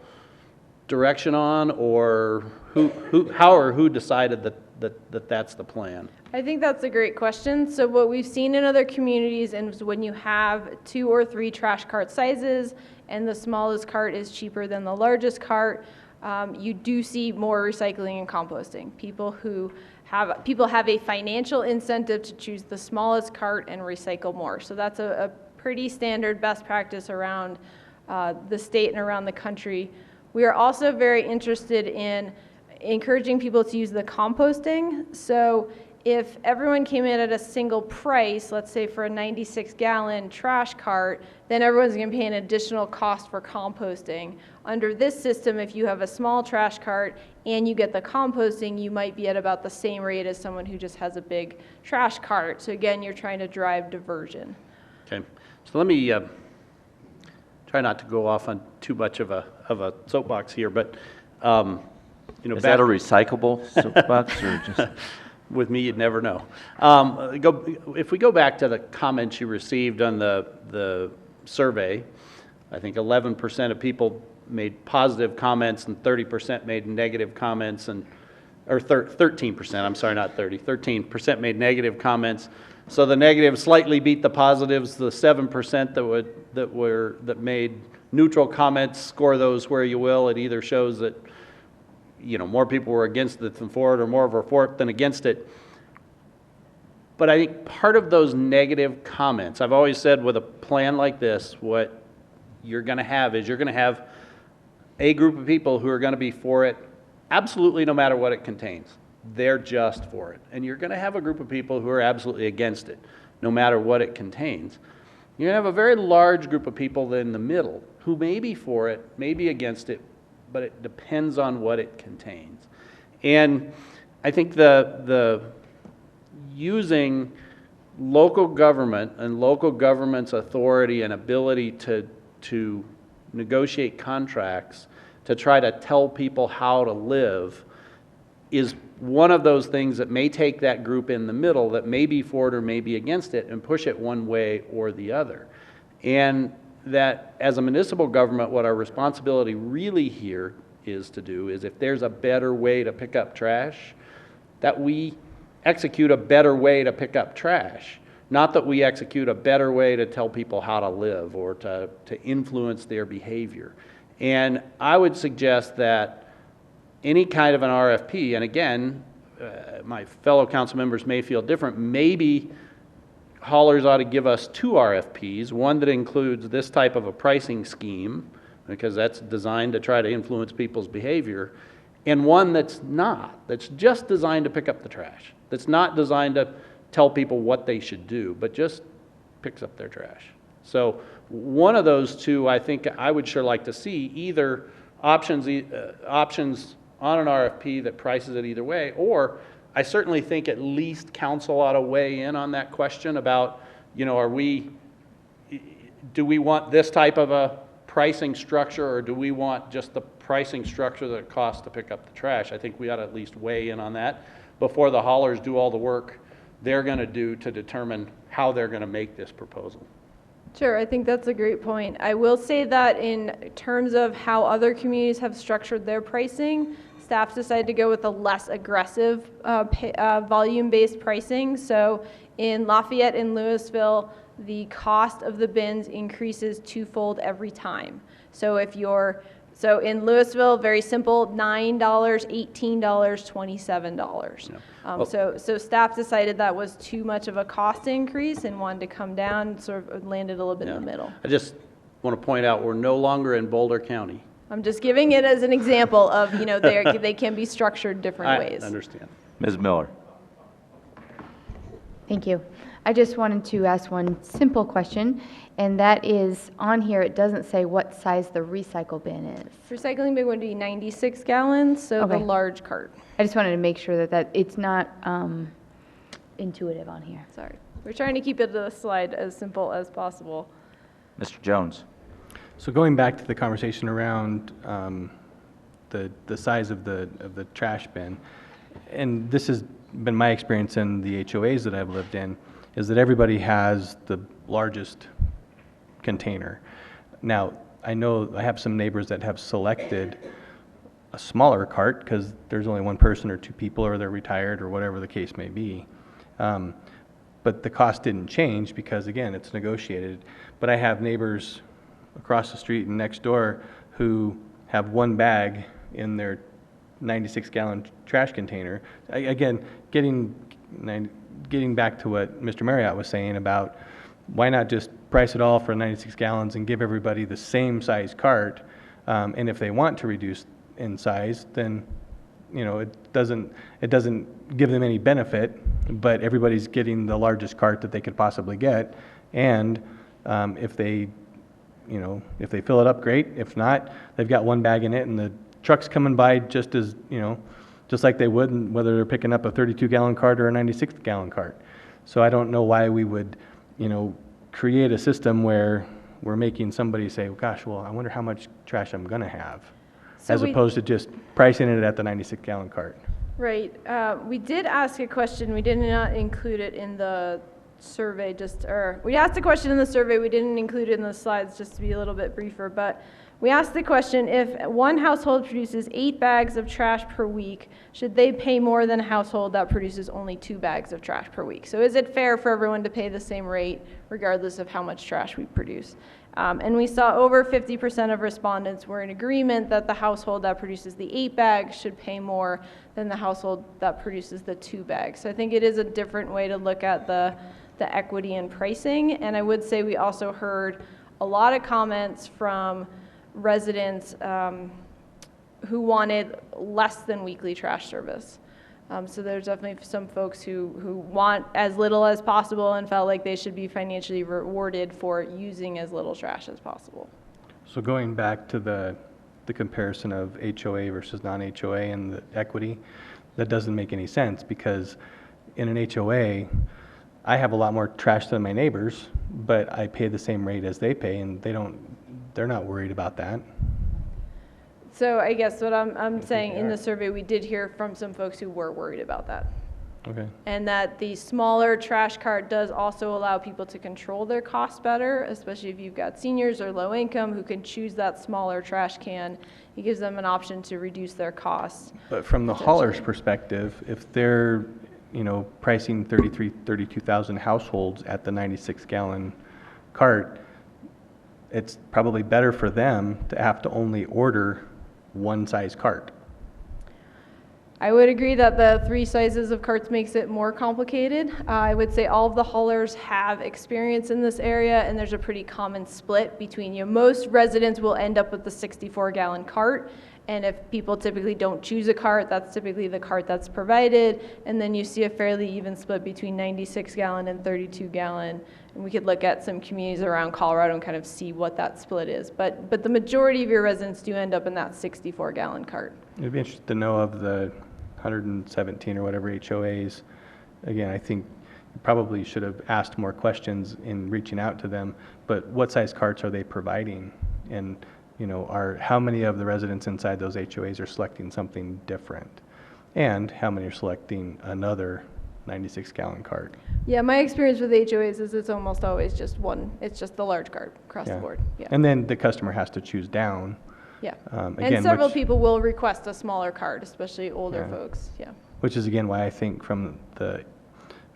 direction on, or who decided that that's the plan? I think that's a great question. So what we've seen in other communities is when you have 2 or 3 trash cart sizes and the smallest cart is cheaper than the largest cart, you do see more recycling and composting. People have a financial incentive to choose the smallest cart and recycle more. So that's a pretty standard best practice around the state and around the country. We are also very interested in encouraging people to use the composting. So if everyone came in at a single price, let's say for a 96-gallon trash cart, then everyone's going to pay an additional cost for composting. Under this system, if you have a small trash cart and you get the composting, you might be at about the same rate as someone who just has a big trash cart. So again, you're trying to drive diversion. Okay. So let me try not to go off on too much of a soapbox here, but Is that a recyclable soapbox or just? with me, you'd never know. If we go back to the comments you received on the survey, I think 11% of people made positive comments and 30% made negative comments, or 13%, I'm sorry, not 30, 13% made negative comments. So the negatives slightly beat the positives. The 7% that made neutral comments, score those where you will. It either shows that more people were against it than for it, or more were for it than against it. But I think part of those negative comments, I've always said with a plan like this, what you're going to have is you're going to have a group of people who are going to be for it absolutely no matter what it contains. They're just for it. And you're going to have a group of people who are absolutely against it no matter what it contains. You're going to have a very large group of people in the middle who may be for it, may be against it, but it depends on what it contains. And I think the using local government and local government's authority and ability to negotiate contracts to try to tell people how to live is one of those things that may take that group in the middle that may be for it or may be against it and push it one way or the other. And that as a municipal government, what our responsibility really here is to do is if there's a better way to pick up trash, that we execute a better way to pick up trash. Not that we execute a better way to tell people how to live or to influence their behavior. And I would suggest that any kind of an RFP, and again, my fellow council members may feel different, maybe haulers ought to give us 2 RFPs, one that includes this type of a pricing scheme, because that's designed to try to influence people's behavior, and one that's not, that's just designed to pick up the trash, that's not designed to tell people what they should do, but just picks up their trash. So one of those 2, I think I would sure like to see, either options on an RFP that prices it either way, or I certainly think at least council ought to weigh in on that question about, do we want this type of a pricing structure, or do we want just the pricing structure that it costs to pick up the trash? I think we ought to at least weigh in on that before the haulers do all the work they're going to do to determine how they're going to make this proposal. Sure, I think that's a great point. I will say that in terms of how other communities have structured their pricing, staff decided to go with a less aggressive volume-based pricing. So in Lafayette and Louisville, the cost of the bins increases twofold every time. So in Louisville, very simple, $9, $18, $27. Yeah. So staff decided that was too much of a cost increase and wanted to come down, sort of landed a little bit in the middle. I just want to point out we're no longer in Boulder County. I'm just giving it as an example of, they can be structured different ways. I understand. Ms. Miller. Thank you. I just wanted to ask one simple question, and that is, on here it doesn't say what size the recycle bin is. Recycling bin would be 96 gallons, so the Okay. large cart. I just wanted to make sure that it's not intuitive on here. Sorry. We're trying to keep it the slide as simple as possible. Mr. Jones. So going back to the conversation around the size of the trash bin, and this has been my experience in the HOAs that I've lived in, is that everybody has the largest container. Now, I know I have some neighbors that have selected a smaller cart because there's only one person or 2 people, or they're retired, or whatever the case may be. But the cost didn't change because, again, it's negotiated. But I have neighbors across the street and next door who have 1 bag in their 96-gallon trash container. Again, getting back to what Mr. Marriott was saying about why not just price it all for 96 gallons and give everybody the same size cart, and if they want to reduce in size, then it doesn't give them any benefit, but everybody's getting the largest cart that they could possibly get, and if they fill it up, great. If not, they've got 1 bag in it, and the truck's coming by just like they would, whether they're picking up a 32-gallon cart or a 96-gallon cart. So I don't know why we would, create a system where we're making somebody say, well, gosh, well, I wonder how much trash I'm going to have, as opposed to just pricing it at the 96-gallon cart. Right. We did ask a question. We did not include it in the survey, we asked a question in the survey. We didn't include it in the slides just to be a little bit briefer, but we asked the question, if one household produces 8 bags of trash per week, should they pay more than a household that produces only 2 bags of trash per week? So is it fair for everyone to pay the same rate regardless of how much trash we produce? And we saw over 50% of respondents were in agreement that the household that produces the 8 bags should pay more than the household that produces the 2 bags. So I think it is a different way to look at the equity in pricing. And I would say we also heard a lot of comments from residents who wanted less than weekly trash service. So there's definitely some folks who want as little as possible and felt like they should be financially rewarded for using as little trash as possible. So going back to the comparison of HOA versus non-HOA and the equity, that doesn't make any sense, because in an HOA, I have a lot more trash than my neighbors, but I pay the same rate as they pay, and they're not worried about that. So I guess what I'm saying, in the survey, we did hear from some folks who were worried about that. Okay. And that the smaller trash cart does also allow people to control their costs better, especially if you've got seniors or low income who can choose that smaller trash can. It gives them an option to reduce their costs. But from the hauler's perspective, if they're, pricing 32,000 households at the 96-gallon cart, it's probably better for them to have to only order one size cart. I would agree that the 3 sizes of carts makes it more complicated. I would say all of the haulers have experience in this area, and there's a pretty common split between you. Most residents will end up with the 64-gallon cart, and if people typically don't choose a cart, that's typically the cart that's provided, and then you see a fairly even split between 96-gallon and 32-gallon. And we could look at some communities around Colorado and kind of see what that split is. But the majority of your residents do end up in that 64-gallon cart. It'd be interesting to know of the 117 or whatever HOAs. Again, I think you probably should have asked more questions in reaching out to them, but what size carts are they providing? And how many of the residents inside those HOAs are selecting something different? And how many are selecting another 96-gallon cart? Yeah, my experience with HOAs is it's almost always just one. It's just the large cart across the board. Yeah. And then the customer has to choose down. Yeah. Again, and several people will request a smaller cart, especially older folks. Yeah. Which is again why I think from the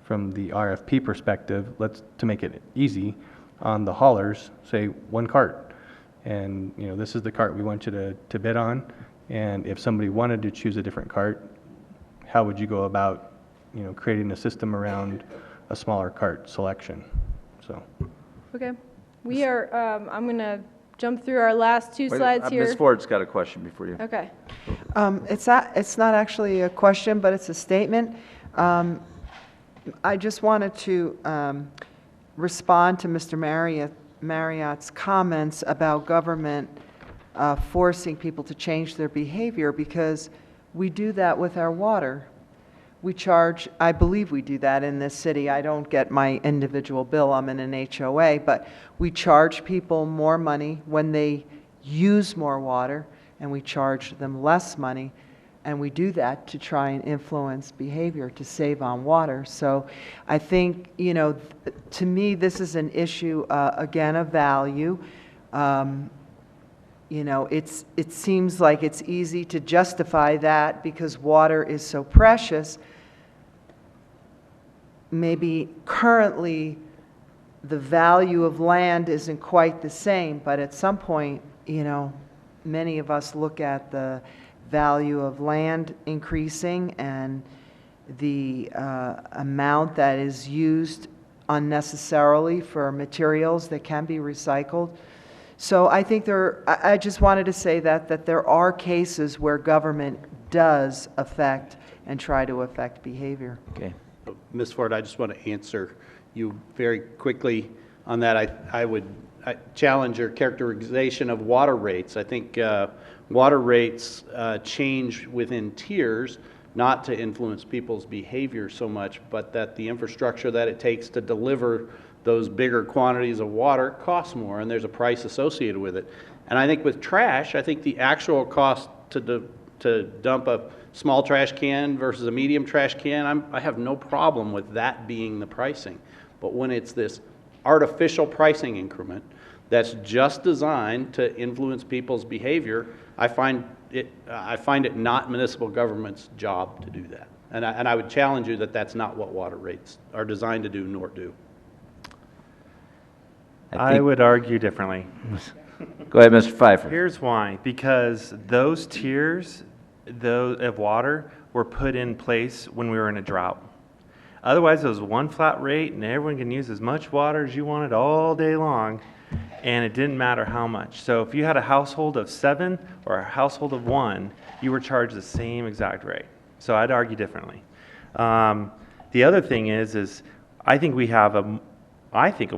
RFP perspective, to make it easy on the haulers, say one cart. And this is the cart we want you to bid on. And if somebody wanted to choose a different cart, how would you go about creating a system around a smaller cart selection? So. Okay. We are, I'm going to jump through our last 2 slides here. Ms. Ford's got a question before you. Okay. It's not actually a question, but it's a statement. I just wanted to respond to Mr. Marriott's comments about government forcing people to change their behavior, because we do that with our water. We charge, I believe we do that in this city. I don't get my individual bill, I'm in an HOA, but we charge people more money when they use more water, and we charge them less money, and we do that to try and influence behavior, to save on water. So I think, to me, this is an issue, again, of value. It seems like it's easy to justify that because water is so precious. Maybe currently the value of land isn't quite the same, but at some point, many of us look at the value of land increasing and the amount that is used unnecessarily for materials that can be recycled. So I think I just wanted to say that there are cases where government does affect and try to affect behavior. Okay. Ms. Ford, I just want to answer you very quickly on that. I would challenge your characterization of water rates. I think water rates change within tiers, not to influence people's behavior so much, but that the infrastructure that it takes to deliver those bigger quantities of water costs more, and there's a price associated with it. And I think with trash, I think the actual cost to dump a small trash can versus a medium trash can, I have no problem with that being the pricing. But when it's this artificial pricing increment that's just designed to influence people's behavior, I find it not municipal government's job to do that. And I would challenge you that that's not what water rates are designed to do, nor do. I would argue differently. Go ahead, Mr. Pfeiffer. Here's why. Because those tiers of water were put in place when we were in a drought. Otherwise, it was one flat rate, and everyone can use as much water as you wanted all day long, and it didn't matter how much. So if you had a household of 7 or a household of 1, you were charged the same exact rate. So I'd argue differently. The other thing is I think we have a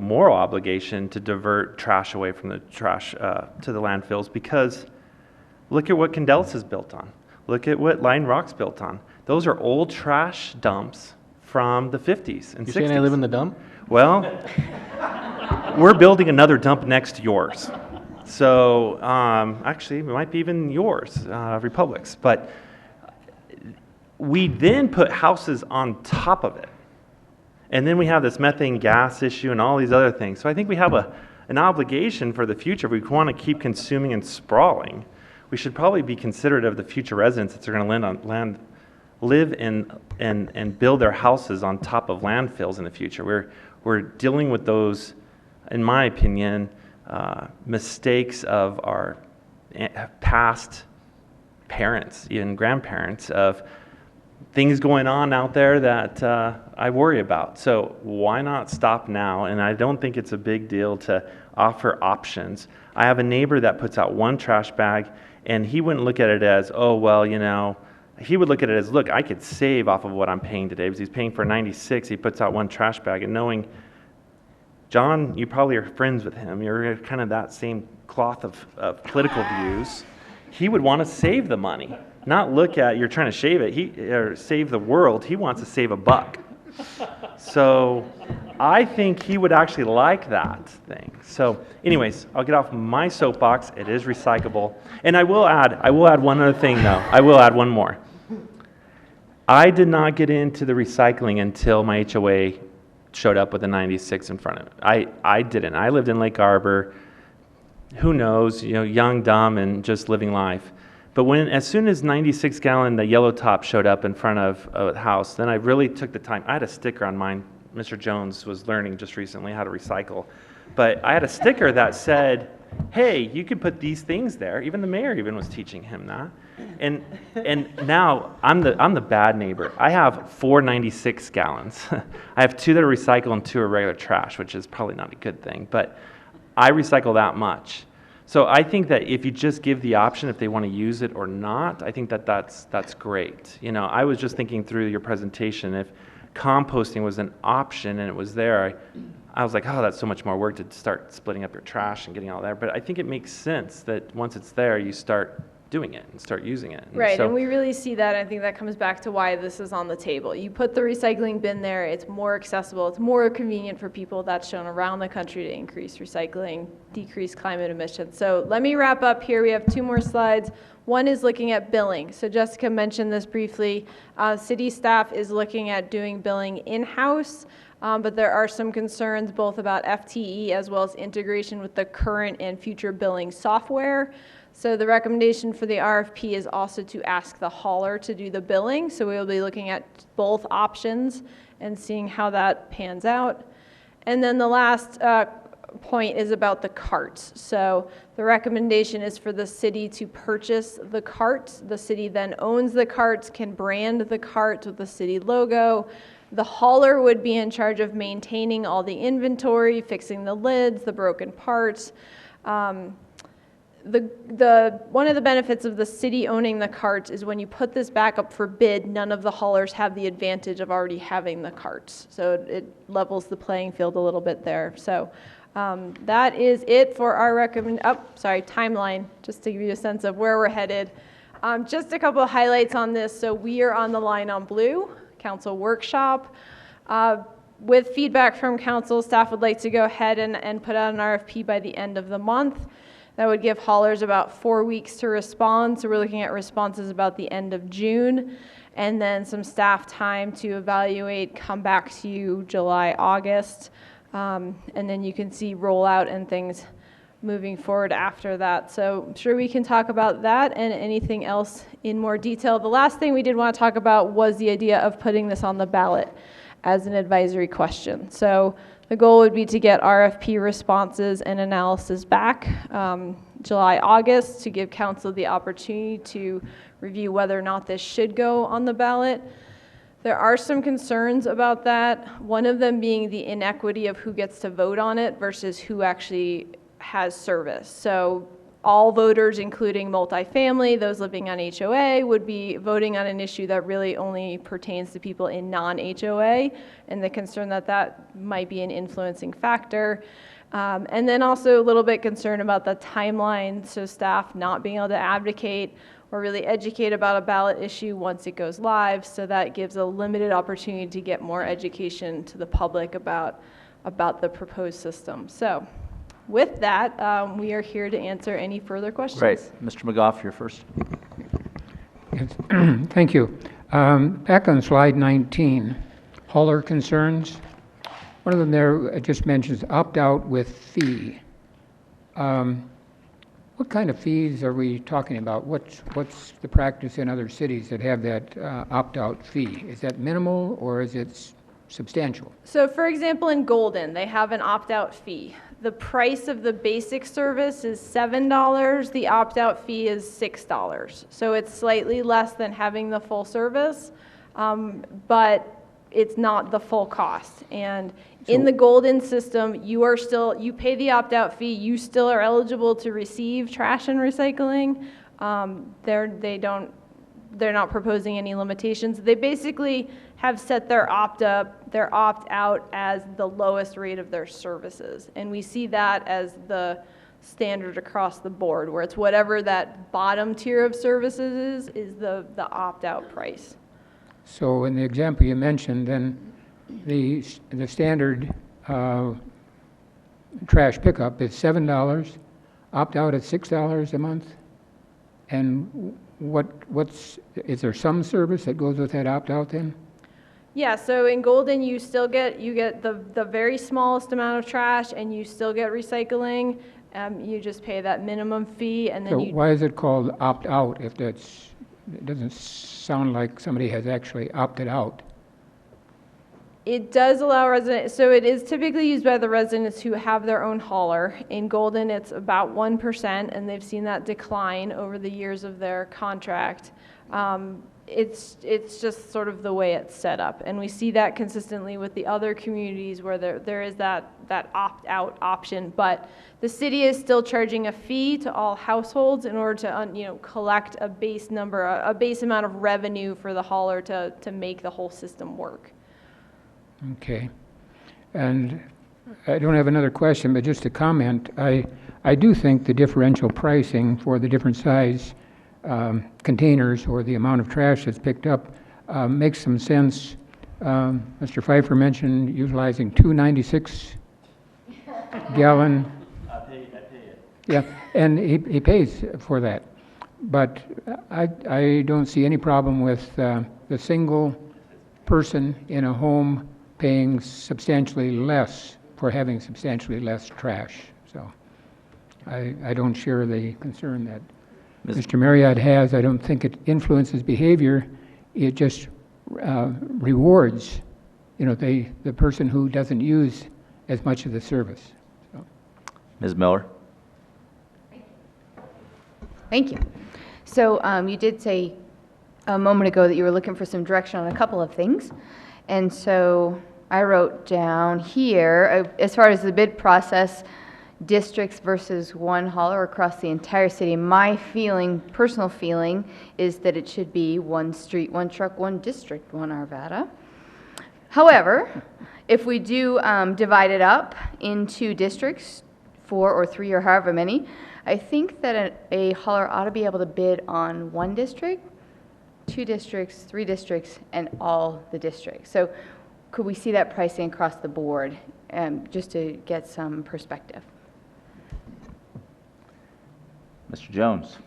moral obligation to divert trash away from the trash to the landfills, because look at what Candelas is built on. Look at what Line Rock's built on. Those are old trash dumps from the 50s and 60s. You're saying I live in the dump? Well, we're building another dump next to yours. So actually, it might be even yours, Republic's. But we then put houses on top of it. And then we have this methane gas issue and all these other things. So I think we have an obligation for the future. If we want to keep consuming and sprawling, we should probably be considerate of the future residents that are going to live and build their houses on top of landfills in the future. We're dealing with those, in my opinion, mistakes of our past parents, even grandparents, of things going on out there that I worry about. So why not stop now? And I don't think it's a big deal to offer options. I have a neighbor that puts out one trash bag, and he wouldn't look at it as, oh, well, he would look at it as, look, I could save off of what I'm paying today, because he's paying for 96, he puts out one trash bag, and knowing, John, you probably are friends with him, you're kind of that same cloth of political views, he would want to save the money. Not look at you're trying to save the world. He wants to save $1. So I think he would actually like that thing. So anyways, I'll get off my soapbox. It is recyclable. And I will add one other thing though. I will add one more. I did not get into the recycling until my HOA showed up with a 96 in front of it. I didn't. I lived in Lake Arbor. Who knows, young, dumb, and just living life. But as soon as 96-gallon, the yellow top showed up in front of the house, then I really took the time. I had a sticker on mine. Mr. Jones was learning just recently how to recycle. But I had a sticker that said, hey, you could put these things there. Even the mayor even was teaching him that. And now I'm the bad neighbor. I have 4 96 gallons. I have 2 that are recycled and 2 are regular trash, which is probably not a good thing. But I recycle that much. So I think that if you just give the option if they want to use it or not, I think that's great. I was just thinking through your presentation, if composting was an option and it was there, I was like, oh, that's so much more work to start splitting up your trash and getting all there. But I think it makes sense that once it's there, you start doing it and start using it. Right, and we really see that. I think that comes back to why this is on the table. You put the recycling bin there, it's more accessible, it's more convenient for people. That's shown around the country to increase recycling, decrease climate emissions. So let me wrap up here. We have 2 more slides. One is looking at billing. So Jessica mentioned this briefly. City staff is looking at doing billing in-house, but there are some concerns both about FTE as well as integration with the current and future billing software. So the recommendation for the RFP is also to ask the hauler to do the billing. So we'll be looking at both options and seeing how that pans out. And then the last point is about the carts. So the recommendation is for the city to purchase the carts. The city then owns the carts, can brand the cart with the city logo. The hauler would be in charge of maintaining all the inventory, fixing the lids, the broken parts. One of the benefits of the city owning the carts is when you put this back up for bid, none of the haulers have the advantage of already having the carts. So it levels the playing field a little bit there. So that is it for our timeline, just to give you a sense of where we're headed. Just a couple of highlights on this. So we are on the line on blue, council workshop. With feedback from council, staff would like to go ahead and put out an RFP by the end of the month. That would give haulers about 4 weeks to respond. So we're looking at responses about the end of June, and then some staff time to evaluate, come back to you July, August. And then you can see rollout and things moving forward after that. So I'm sure we can talk about that and anything else in more detail. The last thing we did want to talk about was the idea of putting this on the ballot as an advisory question. So the goal would be to get RFP responses and analysis back July, August, to give council the opportunity to review whether or not this should go on the ballot. There are some concerns about that, one of them being the inequity of who gets to vote on it versus who actually has service. So all voters, including multifamily, those living on HOA, would be voting on an issue that really only pertains to people in non-HOA, and the concern that that might be an influencing factor. And then also a little bit concerned about the timeline, so staff not being able to advocate or really educate about a ballot issue once it goes live, so that gives a limited opportunity to get more education to the public about the proposed system. So with that, we are here to answer any further questions. Great. Mr. McGough, you're first. Yes. Thank you. Back on slide 19, hauler concerns. One of them there just mentions opt-out with fee. What kind of fees are we talking about? What's the practice in other cities that have that opt-out fee? Is that minimal or is it substantial? So for example, in Golden, they have an opt-out fee. The price of the basic service is $7. The opt-out fee is $6. So it's slightly less than having the full service, but it's not the full cost. And in the Golden system, you pay the opt-out fee, you still are eligible to receive trash and recycling. They're not proposing any limitations. They basically have set their opt-out as the lowest rate of their services. And we see that as the standard across the board, where it's whatever that bottom tier of services is the opt-out price. So in the example you mentioned, then the standard trash pickup is $7, opt-out at $6 a month, and is there some service that goes with that opt-out then? Yeah, so in Golden, you get the very smallest amount of trash, and you still get recycling. You just pay that minimum fee, and then So why is it called opt-out if it doesn't sound like somebody has actually opted out? It does allow residents, so it is typically used by the residents who have their own hauler. In Golden, it's about 1%, and they've seen that decline over the years of their contract. It's just sort of the way it's set up, and we see that consistently with the other communities where there is that opt-out option, but the city is still charging a fee to all households in order to collect a base amount of revenue for the hauler to make the whole system work. Okay. And I don't have another question, but just a comment. I do think the differential pricing for the different size containers or the amount of trash that's picked up makes some sense. Mr. Pfeiffer mentioned utilizing 296 gallon. I pay it. Yeah, and he pays for that. But I don't see any problem with the single person in a home paying substantially less for having substantially less trash. So I don't share the concern that Mr. Marriott has. I don't think it influences behavior. It just rewards, the person who doesn't use as much of the service. So. Ms. Miller? Thank you. So you did say a moment ago that you were looking for some direction on a couple of things. And so I wrote down here, as far as the bid process, districts versus one hauler across the entire city, my personal feeling, is that it should be one street, one truck, one district, one Arvada. However, if we do divide it up into districts, 4 or 3 or however many, I think that a hauler ought to be able to bid on one district, 2 districts, 3 districts, and all the districts. So could we see that pricing across the board, just to get some perspective? Mr. Jones?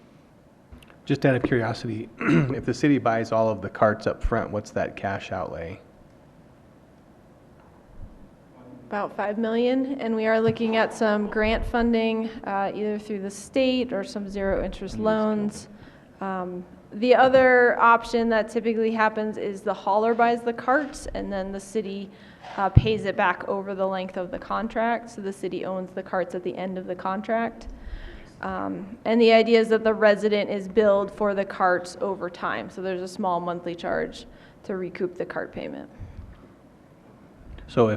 Just out of curiosity, if the city buys all of the carts up front, what's that cash outlay? About 5 million, and we are looking at some grant funding, either through the state or some zero-interest loans. The other option that typically happens is the hauler buys the carts, and then the city pays it back over the length of the contract, so the city owns the carts at the end of the contract. And the idea is that the resident is billed for the carts over time, so there's a small monthly charge to recoup the cart payment. So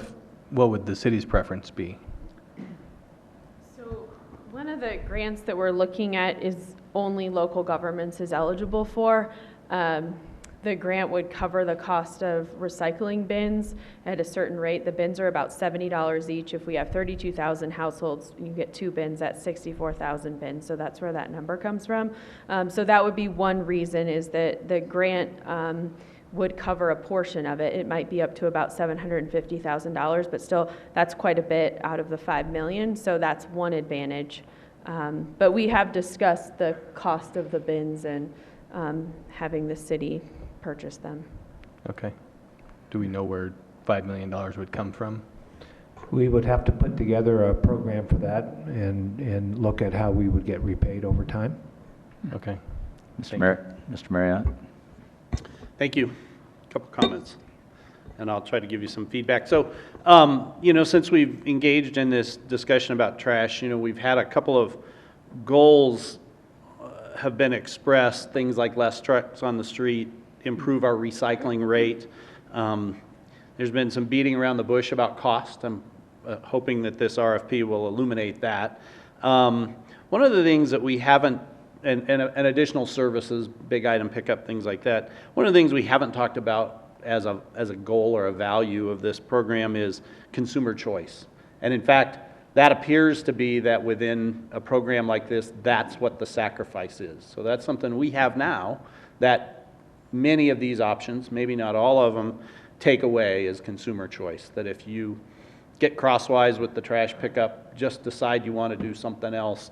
what would the city's preference be? So one of the grants that we're looking at is only local governments is eligible for. The grant would cover the cost of recycling bins at a certain rate. The bins are about $70 each. If we have 32,000 households, you get 2 bins at 64,000 bins. So that's where that number comes from. So that would be one reason, is that the grant would cover a portion of it. It might be up to about $750,000, but still that's quite a bit out of the 5 million. So that's one advantage. But we have discussed the cost of the bins and having the city purchase them. Okay. Do we know where $5 million would come from? We would have to put together a program for that and look at how we would get repaid over time. Okay. Mr. Marriott? Thank you. A couple comments, and I'll try to give you some feedback. So, since we've engaged in this discussion about trash, we've had a couple of goals have been expressed, things like less trucks on the street, improve our recycling rate. There's been some beating around the bush about cost. I'm hoping that this RFP will illuminate that. One of the things that we haven't, and additional services, big item pickup, things like that. One of the things we haven't talked about as a goal or a value of this program is consumer choice. And in fact, that appears to be that within a program like this, that's what the sacrifice is. So that's something we have now that many of these options, maybe not all of them, take away is consumer choice. That if you get crosswise with the trash pickup, just decide you want to do something else,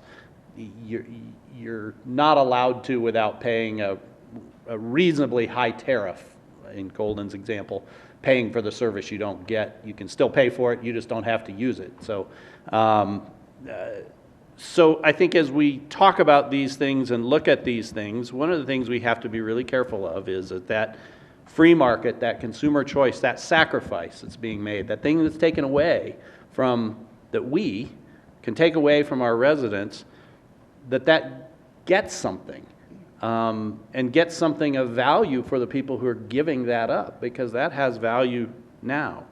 you're not allowed to without paying a reasonably high tariff. In Golden's example, paying for the service you don't get. You can still pay for it, you just don't have to use it. So I think as we talk about these things and look at these things, one of the things we have to be really careful of is that free market, that consumer choice, that sacrifice that's being made, that thing that's taken away from, that we can take away from our residents, that gets something. And get something of value for the people who are giving that up, because that has value now.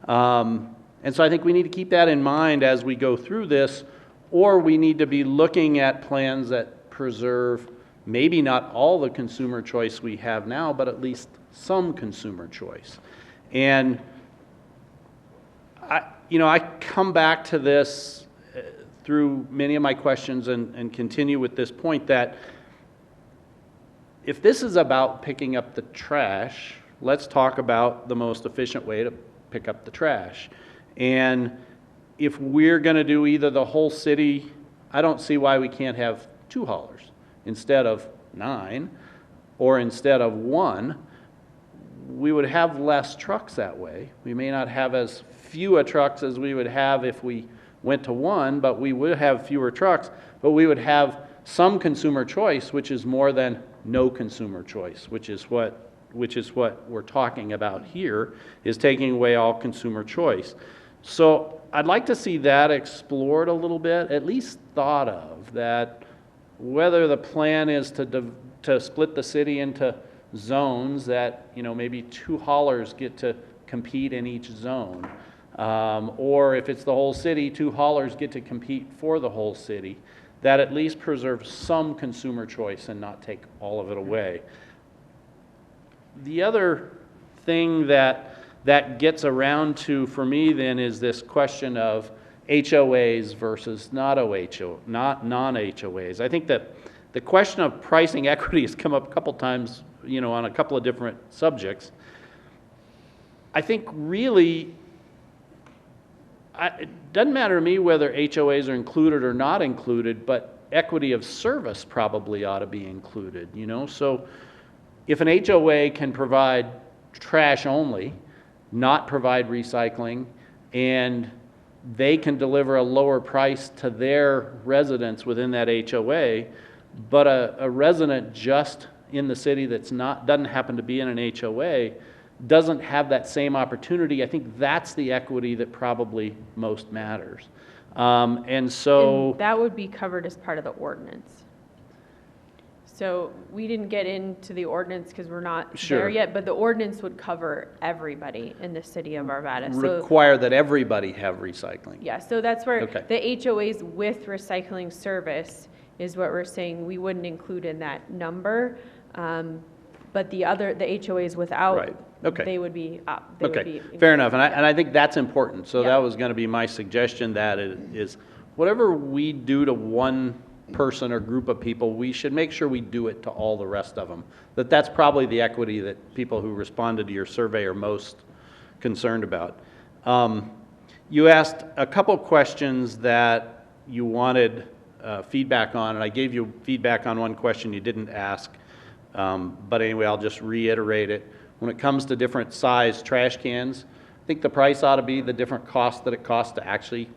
And so I think we need to keep that in mind as we go through this, or we need to be looking at plans that preserve maybe not all the consumer choice we have now, but at least some consumer choice. And I come back to this through many of my questions and continue with this point that if this is about picking up the trash, let's talk about the most efficient way to pick up the trash. And if we're going to do either the whole city, I don't see why we can't have 2 haulers instead of 9, or instead of 1. We would have less trucks that way. We may not have as few trucks as we would have if we went to 1, but we would have fewer trucks, but we would have some consumer choice, which is more than no consumer choice, which is what we're talking about here, is taking away all consumer choice. So I'd like to see that explored a little bit, at least thought of, that whether the plan is to split the city into zones that, maybe 2 haulers get to compete in each zone, or if it's the whole city, 2 haulers get to compete for the whole city, that at least preserves some consumer choice and not take all of it away. The other thing that gets around to for me then is this question of HOAs versus non-HOAs. I think that the question of pricing equity has come up a couple times, on a couple of different subjects. I think really it doesn't matter to me whether HOAs are included or not included, but equity of service probably ought to be included, you know? So if an HOA can provide trash only, not provide recycling, and they can deliver a lower price to their residents within that HOA, but a resident just in the city doesn't happen to be in an HOA, doesn't have that same opportunity, I think that's the equity that probably most matters. And so And that would be covered as part of the ordinance. So we didn't get into the ordinance because we're not Sure. there yet, but the ordinance would cover everybody in the city of Arvada. So, require that everybody have recycling. yeah, so that's where Okay. the HOAs with recycling service is what we're saying we wouldn't include in that number. But the HOAs without, Right. Okay. they would be up. They would Okay, be fair enough, and I think that's important. So Yeah. that was going to be my suggestion, that is whatever we do to one person or group of people, we should make sure we do it to all the rest of them. That's probably the equity that people who responded to your survey are most concerned about. You asked a couple questions that you wanted feedback on, and I gave you feedback on one question you didn't ask. But anyway, I'll just reiterate it. When it comes to different size trash cans, I think the price ought to be the different cost that it costs to actually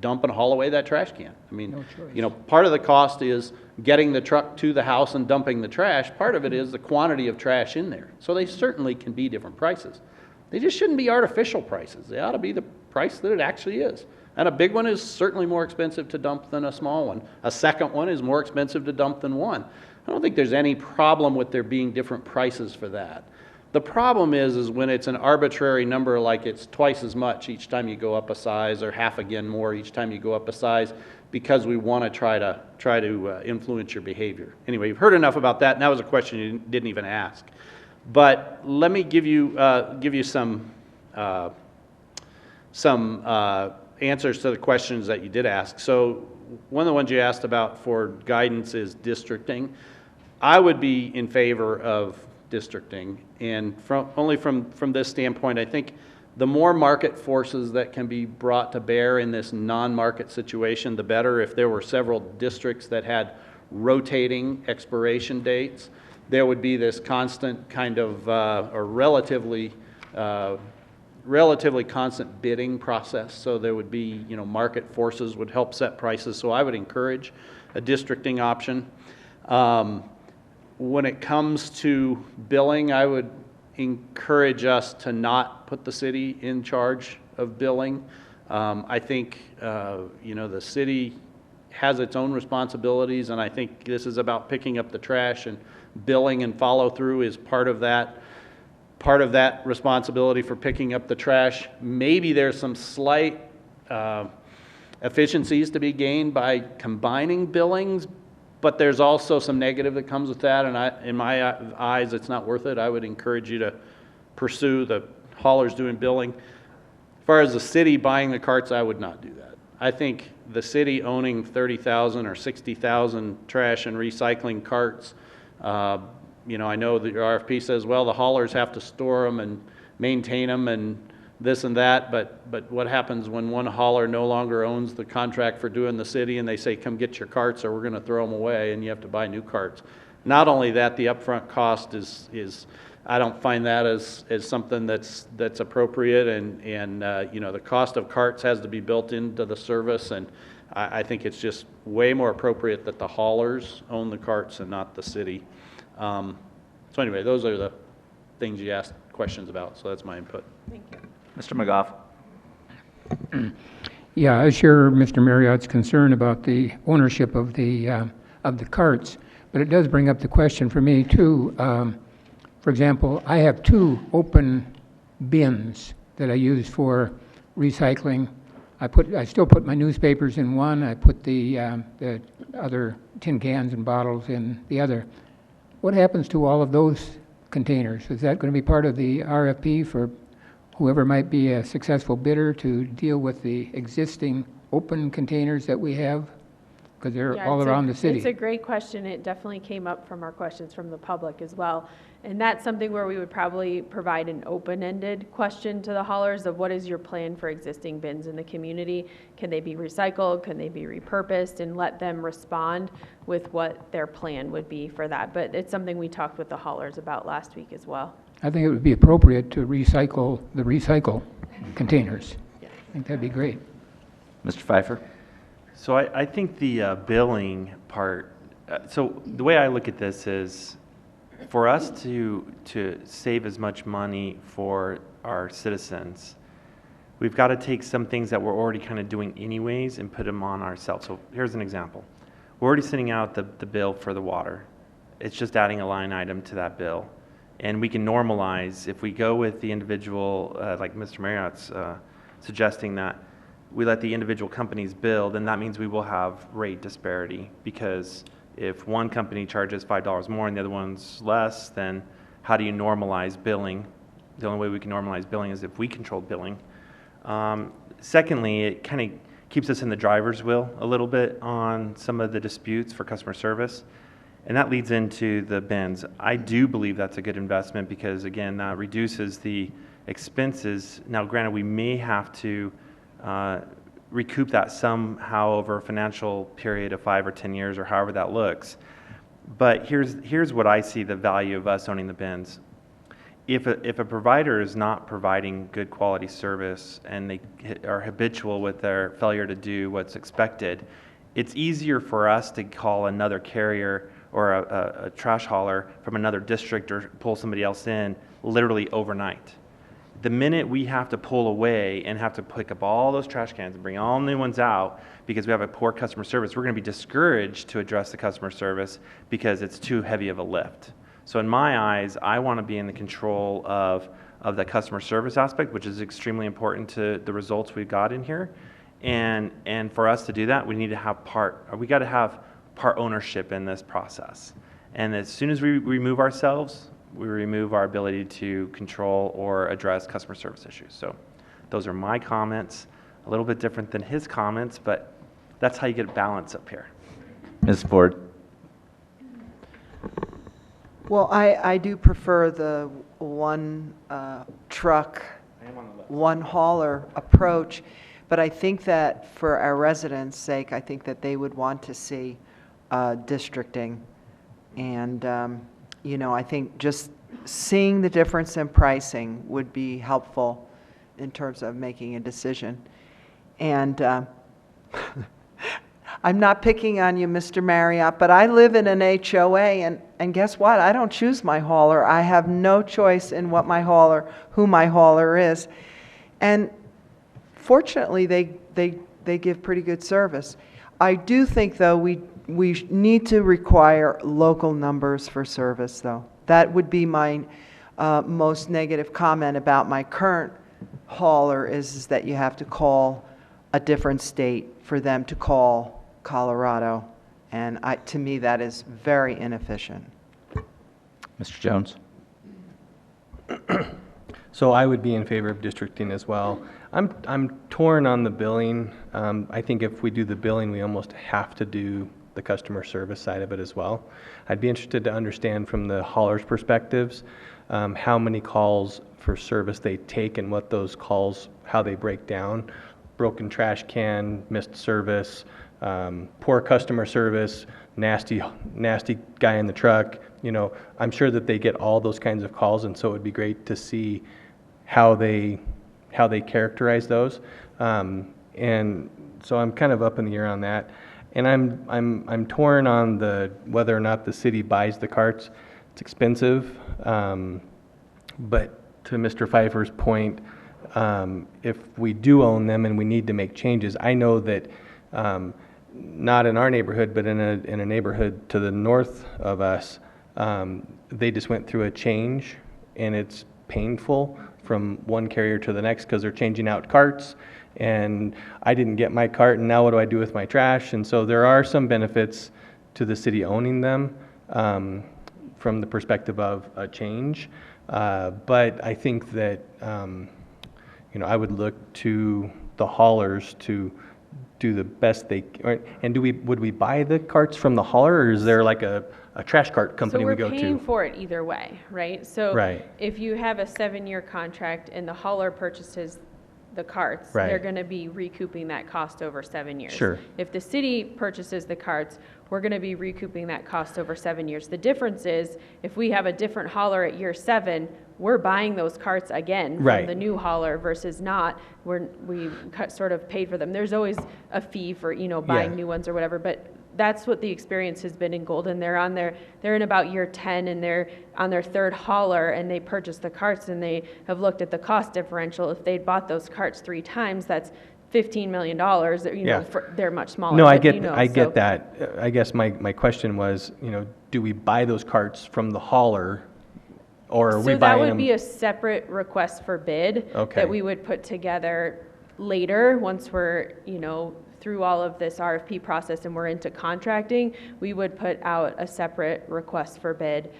dump and haul away that trash can. I mean, you know, part of the cost is getting the truck to the house and dumping the trash. Part of it is the quantity of trash in there. So they certainly can be different prices. They just shouldn't be artificial prices. They ought to be the price that it actually is. And a big one is certainly more expensive to dump than a small one. A second one is more expensive to dump than one. I don't think there's any problem with there being different prices for that. The problem is when it's an arbitrary number, like it's twice as much each time you go up a size, or half again more each time you go up a size, because we want to try to influence your behavior. Anyway, you've heard enough about that, and that was a question you didn't even ask. But let me give you some answers to the questions that you did ask. So one of the ones you asked about for guidance is districting. I would be in favor of districting, and only from this standpoint, I think the more market forces that can be brought to bear in this non-market situation, the better. If there were several districts that had rotating expiration dates, there would be this constant kind of, or relatively constant bidding process. So there would be, you know, market forces would help set prices. So I would encourage a districting option. When it comes to billing, I would encourage us to not put the city in charge of billing. I think, you know, the city has its own responsibilities, and I think this is about picking up the trash, and billing and follow through is part of that responsibility for picking up the trash. Maybe there's some slight efficiencies to be gained by combining billings, but there's also some negative that comes with that, and in my eyes, it's not worth it. I would encourage you to pursue the haulers doing billing. As far as the city buying the carts, I would not do that. I think the city owning 30,000 or 60,000 trash and recycling carts, you know, I know that your RFP says, well, the haulers have to store them and maintain them and this and that, but what happens when one hauler no longer owns the contract for doing the city, and they say, come get your carts or we're going to throw them away, and you have to buy new carts? Not only that, the upfront cost is I don't find that as something that's appropriate, and you know, the cost of carts has to be built into the service, and I think it's just way more appropriate that the haulers own the carts and not the city. So anyway, those are the things you asked questions about, so that's my input. Thank you. Mr. McGough? Yeah, I share Mr. Marriott's concern about the ownership of the carts, but it does bring up the question for me too. For example, I have 2 open bins that I use for recycling. I still put my newspapers in one. I put the other tin cans and bottles in the other. What happens to all of those containers? Is that going to be part of the RFP for whoever might be a successful bidder to deal with the existing open containers that we have? because they're Yeah, all around the city. It's a great question. It definitely came up from our questions from the public as well. And that's something where we would probably provide an open-ended question to the haulers of what is your plan for existing bins in the community? Can they be recycled? Can they be repurposed? And let them respond with what their plan would be for that. But it's something we talked with the haulers about last week as well. I think it would be appropriate to recycle the recycle containers. I think that'd be great. Mr. Pfeiffer? So I think the billing part, so the way I look at this is for us to save as much money for our citizens, we've got to take some things that we're already kind of doing anyways and put them on ourselves. So here's an example. We're already sending out the bill for the water. It's just adding a line item to that bill. And we can normalize, if we go with the individual, like Mr. Marriott's suggesting that we let the individual companies bill, then that means we will have rate disparity, because if one company charges $5 more and the other one's less, then how do you normalize billing? The only way we can normalize billing is if we control billing. Secondly, it kind of keeps us in the driver's wheel a little bit on some of the disputes for customer service. And that leads into the bins. I do believe that's a good investment because, again, that reduces the expenses. Now, granted, we may have to recoup that somehow over a financial period of 5 or 10 years or however that looks. But here's what I see the value of us owning the bins. If a provider is not providing good quality service and they are habitual with their failure to do what's expected, it's easier for us to call another carrier or a trash hauler from another district or pull somebody else in literally overnight. The minute we have to pull away and have to pick up all those trash cans and bring all new ones out because we have a poor customer service, we're going to be discouraged to address the customer service because it's too heavy of a lift. So in my eyes, I want to be in the control of the customer service aspect, which is extremely important to the results we've got in here. And for us to do that, we need to have we got to have part ownership in this process. And as soon as we remove ourselves, we remove our ability to control or address customer service issues. So those are my comments, a little bit different than his comments, but that's how you get balance up here. Ms. Ford? Well, I do prefer the one truck, one hauler approach, but I think that for our residents' sake, I think that they would want to see districting. And, I think just seeing the difference in pricing would be helpful in terms of making a decision. And I'm not picking on you, Mr. Marriott, but I live in an HOA, and guess what? I don't choose my hauler. I have no choice in who my hauler is. And fortunately, they give pretty good service. I do think, though, we need to require local numbers for service, though. That would be my most negative comment about my current hauler is that you have to call a different state for them to call Colorado. And to me, that is very inefficient. Mr. Jones? So I would be in favor of districting as well. I'm torn on the billing. I think if we do the billing, we almost have to do the customer service side of it as well. I'd be interested to understand from the haulers' perspectives how many calls for service they take and what those calls, how they break down. Broken trash can, missed service, poor customer service, nasty guy in the truck. I'm sure that they get all those kinds of calls, and so it would be great to see how they characterize those. And so I'm kind of up in the air on that. And I'm torn on whether or not the city buys the carts. It's expensive, but to Mr. Pfeiffer's point, if we do own them and we need to make changes, I know that not in our neighborhood, but in a neighborhood to the north of us, they just went through a change, and it's painful from one carrier to the next because they're changing out carts, and I didn't get my cart, and now what do I do with my trash? And so there are some benefits to the city owning them from the perspective of a change, but I think that I would look to the haulers to do the best and would we buy the carts from the hauler, or is there like a trash cart company we go So we're paying to? for it either way, right? So Right. if you have a 7-year contract and the hauler purchases the carts, Right. they're going to be recouping that cost over 7 years. Sure. If the city purchases the carts, we're going to be recouping that cost over 7 years. The difference is if we have a different hauler at year 7, we're buying those carts again Right. from the new hauler versus not. We sort of paid for them. There's always a fee for, buying Yeah. new ones or whatever, but that's what the experience has been in Golden. They're in about year 10 and they're on their 3rd hauler and they purchased the carts and they have looked at the cost differential. If they'd bought those carts 3 times, that's $15 million. Yeah. They're much smaller. No, I but, get, you know, I so- get that. I guess my question was, do we buy those carts from the hauler, or are we So that buying would them? be a separate request for bid Okay. that we would put together later, once we're, through all of this RFP process and we're into contracting. We would put out a separate request for bid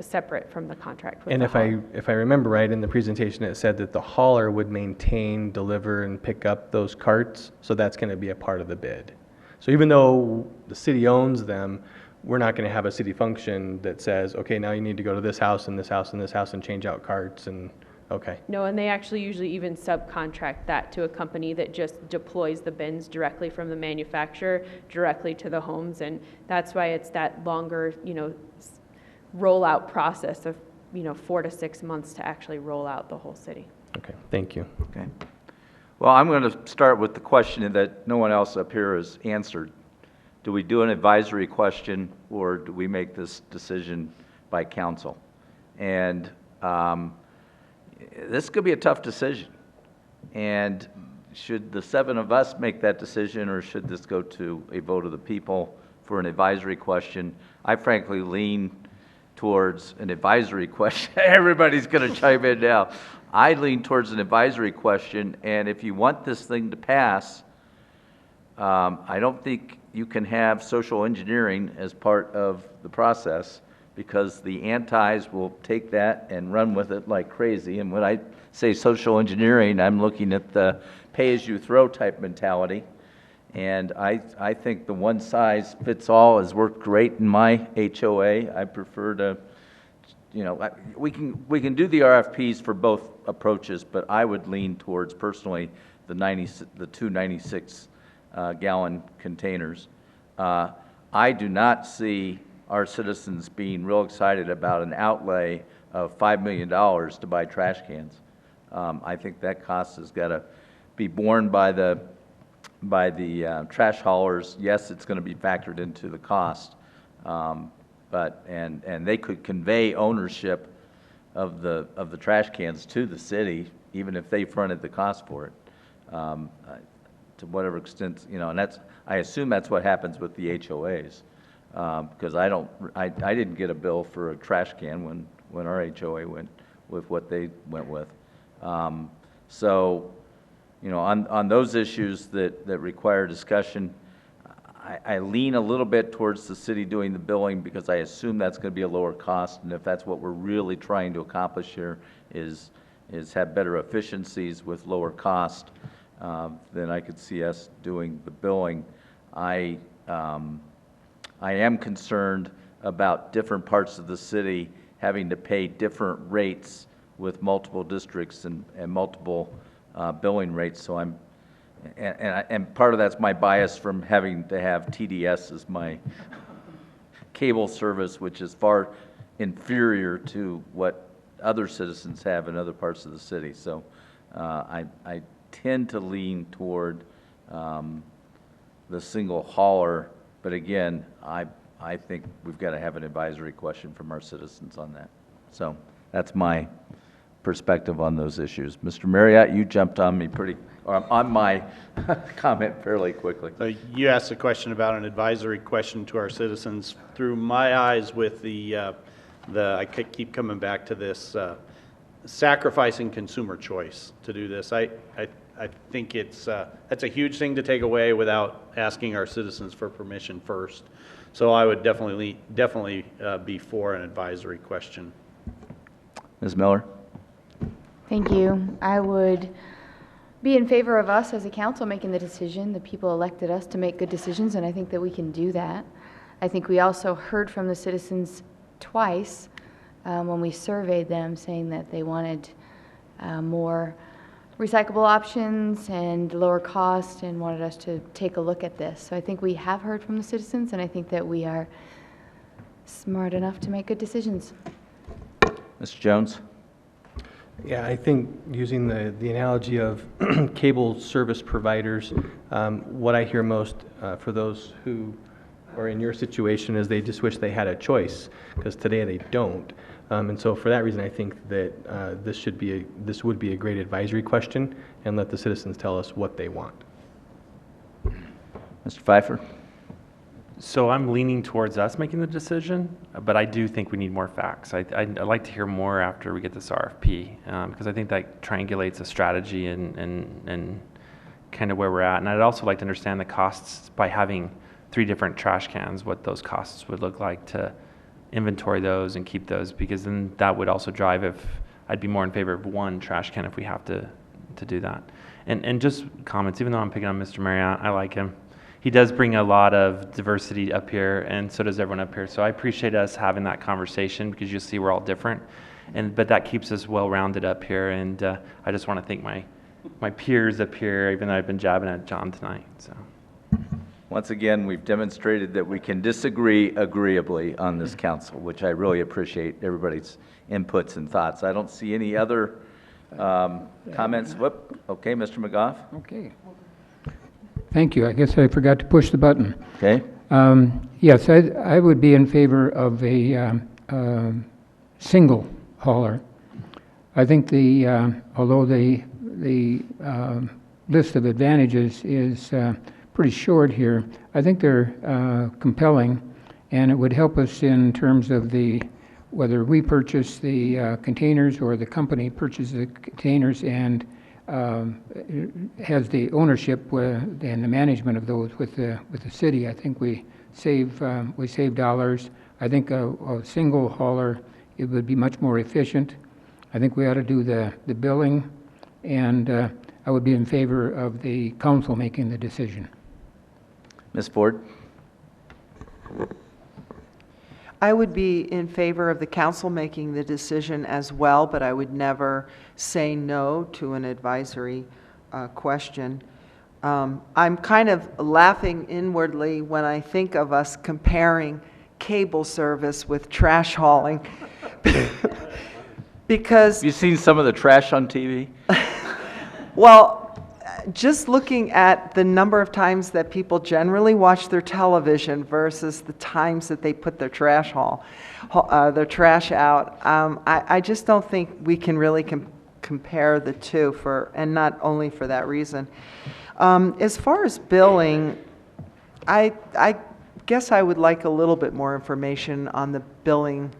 separate from the contract with And the if I remember right, in the presentation, it said that the hauler would maintain, deliver, and pick up those carts, so that's going to be a part of the bid. So even though the city owns them, we're not going to have a city function that says, okay, now you need to go to this house and this house and this house and change out carts, and, okay. No, and they actually usually even subcontract that to a company that just deploys the bins directly from the manufacturer directly to the homes, and that's why it's that longer, rollout process of, 4 to 6 months to actually roll out the whole city. Okay, thank you. Okay. Well, I'm going to start with the question that no one else up here has answered. Do we do an advisory question, or do we make this decision by council? And this could be a tough decision. And should the 7 of us make that decision, or should this go to a vote of the people for an advisory question? I frankly lean towards an advisory question. Everybody's going to chime in now. I lean towards an advisory question, and if you want this thing to pass, I don't think you can have social engineering as part of the process, because the antis will take that and run with it like crazy. And when I say social engineering, I'm looking at the pay-as-you-throw type mentality. And I think the one-size-fits-all has worked great in my HOA. I prefer to, we can do the RFPs for both approaches, but I would lean towards personally the 2 96-gallon containers. I do not see our citizens being real excited about an outlay of $5 million to buy trash cans. I think that cost has got to be borne by the trash haulers. Yes, it's going to be factored into the cost, but they could convey ownership of the trash cans to the city, even if they fronted the cost for it, to whatever extent, and I assume that's what happens with the HOAs, because I didn't get a bill for a trash can when our HOA went with what they went with. So, on those issues that require discussion, I lean a little bit towards the city doing the billing, because I assume that's going to be a lower cost, and if that's what we're really trying to accomplish here is have better efficiencies with lower cost, then I could see us doing the billing. I am concerned about different parts of the city having to pay different rates with multiple districts and multiple billing rates. So and part of that's my bias from having to have TDS as my cable service, which is far inferior to what other citizens have in other parts of the city. So I tend to lean toward the single hauler, but again, I think we've got to have an advisory question from our citizens on that. So that's my perspective on those issues. Mr. Marriott, you jumped on me on my comment fairly quickly. So you asked a question about an advisory question to our citizens. Through my eyes with I keep coming back to this, sacrificing consumer choice to do this. I think that's a huge thing to take away without asking our citizens for permission first. So I would definitely be for an advisory question. Ms. Miller? Thank you. I would be in favor of us as a council making the decision. The people elected us to make good decisions, and I think that we can do that. I think we also heard from the citizens twice when we surveyed them, saying that they wanted more recyclable options and lower cost and wanted us to take a look at this. So I think we have heard from the citizens, and I think that we are smart enough to make good decisions. Mr. Jones? Yeah, I think using the analogy of cable service providers, what I hear most for those who are in your situation is they just wish they had a choice, because today they don't. And so for that reason, I think that this would be a great advisory question, and let the citizens tell us what they want. Mr. Pfeiffer? So I'm leaning towards us making the decision, but I do think we need more facts. I'd like to hear more after we get this RFP, because I think that triangulates a strategy and kind of where we're at. And I'd also like to understand the costs by having 3 different trash cans, what those costs would look like to inventory those and keep those, because then that would also drive if I'd be more in favor of 1 trash can if we have to do that. And just comments, even though I'm picking on Mr. Marriott, I like him. He does bring a lot of diversity up here, and so does everyone up here. So I appreciate us having that conversation, because you'll see we're all different, but that keeps us well-rounded up here. And I just want to thank my peers up here, even though I've been jabbing at John tonight. So Once again, we've demonstrated that we can disagree agreeably on this council, which I really appreciate everybody's inputs and thoughts. I don't see any other comments. Whoop. Okay, Mr. McGough? Okay. Thank you. I guess I forgot to push the button. Okay. Yes, I would be in favor of a single hauler. I think although the list of advantages is pretty short here, I think they're compelling, and it would help us in terms of whether we purchase the containers or the company purchases the containers and has the ownership and the management of those with the city. I think we save dollars. I think a single hauler, it would be much more efficient. I think we ought to do the billing, and I would be in favor of the council making the decision. Ms. Ford? I would be in favor of the council making the decision as well, but I would never say no to an advisory question. I'm kind of laughing inwardly when I think of us comparing cable service with trash hauling. Because, Have you seen some of the trash on TV? well, just looking at the number of times that people generally watch their television versus the times that they put their trash their trash out, I just don't think we can really compare the two, and not only for that reason. As far as billing, I guess I would like a little bit more information on the billing.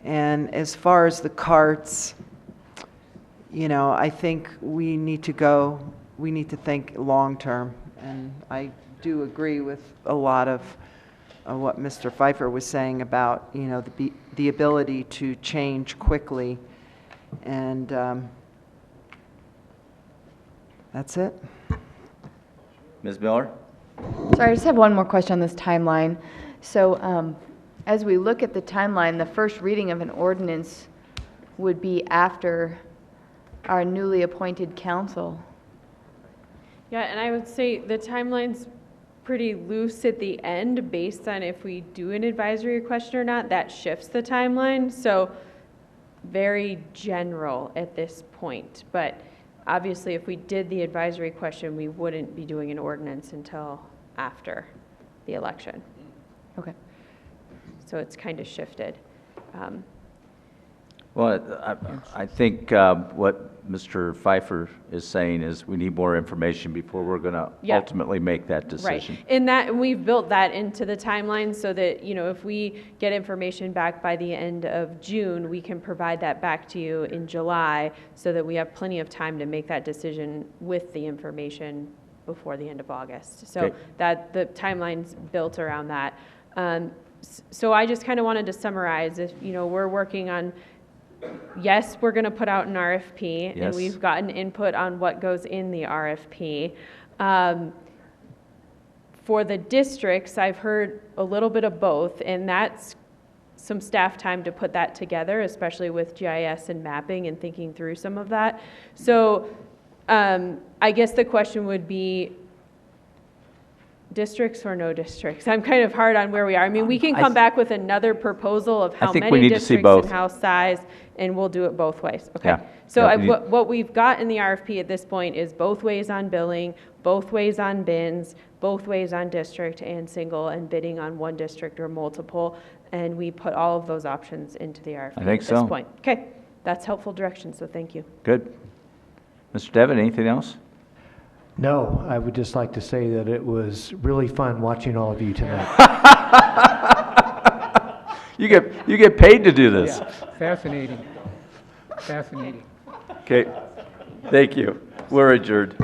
And as far as the carts, I think we need to think long-term. And I do agree with a lot of what Mr. Pfeiffer was saying about, the ability to change quickly. And that's it. Ms. Miller? Sorry, I just have one more question on this timeline. So as we look at the timeline, the first reading of an ordinance would be after our newly appointed council. Yeah, and I would say the timeline's pretty loose at the end based on if we do an advisory question or not. That shifts the timeline. So very general at this point. But obviously, if we did the advisory question, we wouldn't be doing an ordinance until after the election. Okay. So it's kind of shifted. Well, I think what Mr. Pfeiffer is saying is we need more information before we're going to ultimately make that decision. Right. And we've built that into the timeline so that, if we get information back by the end of June, we can provide that back to you in July so that we have plenty of time to make that decision with the information before the end of August. So Okay. that the timeline's built around that. So I just kind of wanted to summarize, if, we're working on yes, we're going to put out an RFP, and Yes. we've gotten input on what goes in the RFP. For the districts, I've heard a little bit of both, and that's some staff time to put that together, especially with GIS and mapping and thinking through some of that. So I guess the question would be, districts or no districts? I'm kind of hard on where we are. I mean, we can come back with another proposal of how think we many need to see districts both. and how size, and we'll do it both ways. Okay. Yeah. So Yeah, we need- what we've got in the RFP at this point is both ways on billing, both ways on bins, both ways on district and single, and bidding on one district or multiple. And we put all of those options into the RFP I think at so. this point. Okay, that's helpful direction, so thank you. Good. Mr. Devitt, anything else? No, I would just like to say that it was really fun watching all of you tonight. You get paid to do this. Fascinating. Fascinating. Okay. Thank you. We're adjourned.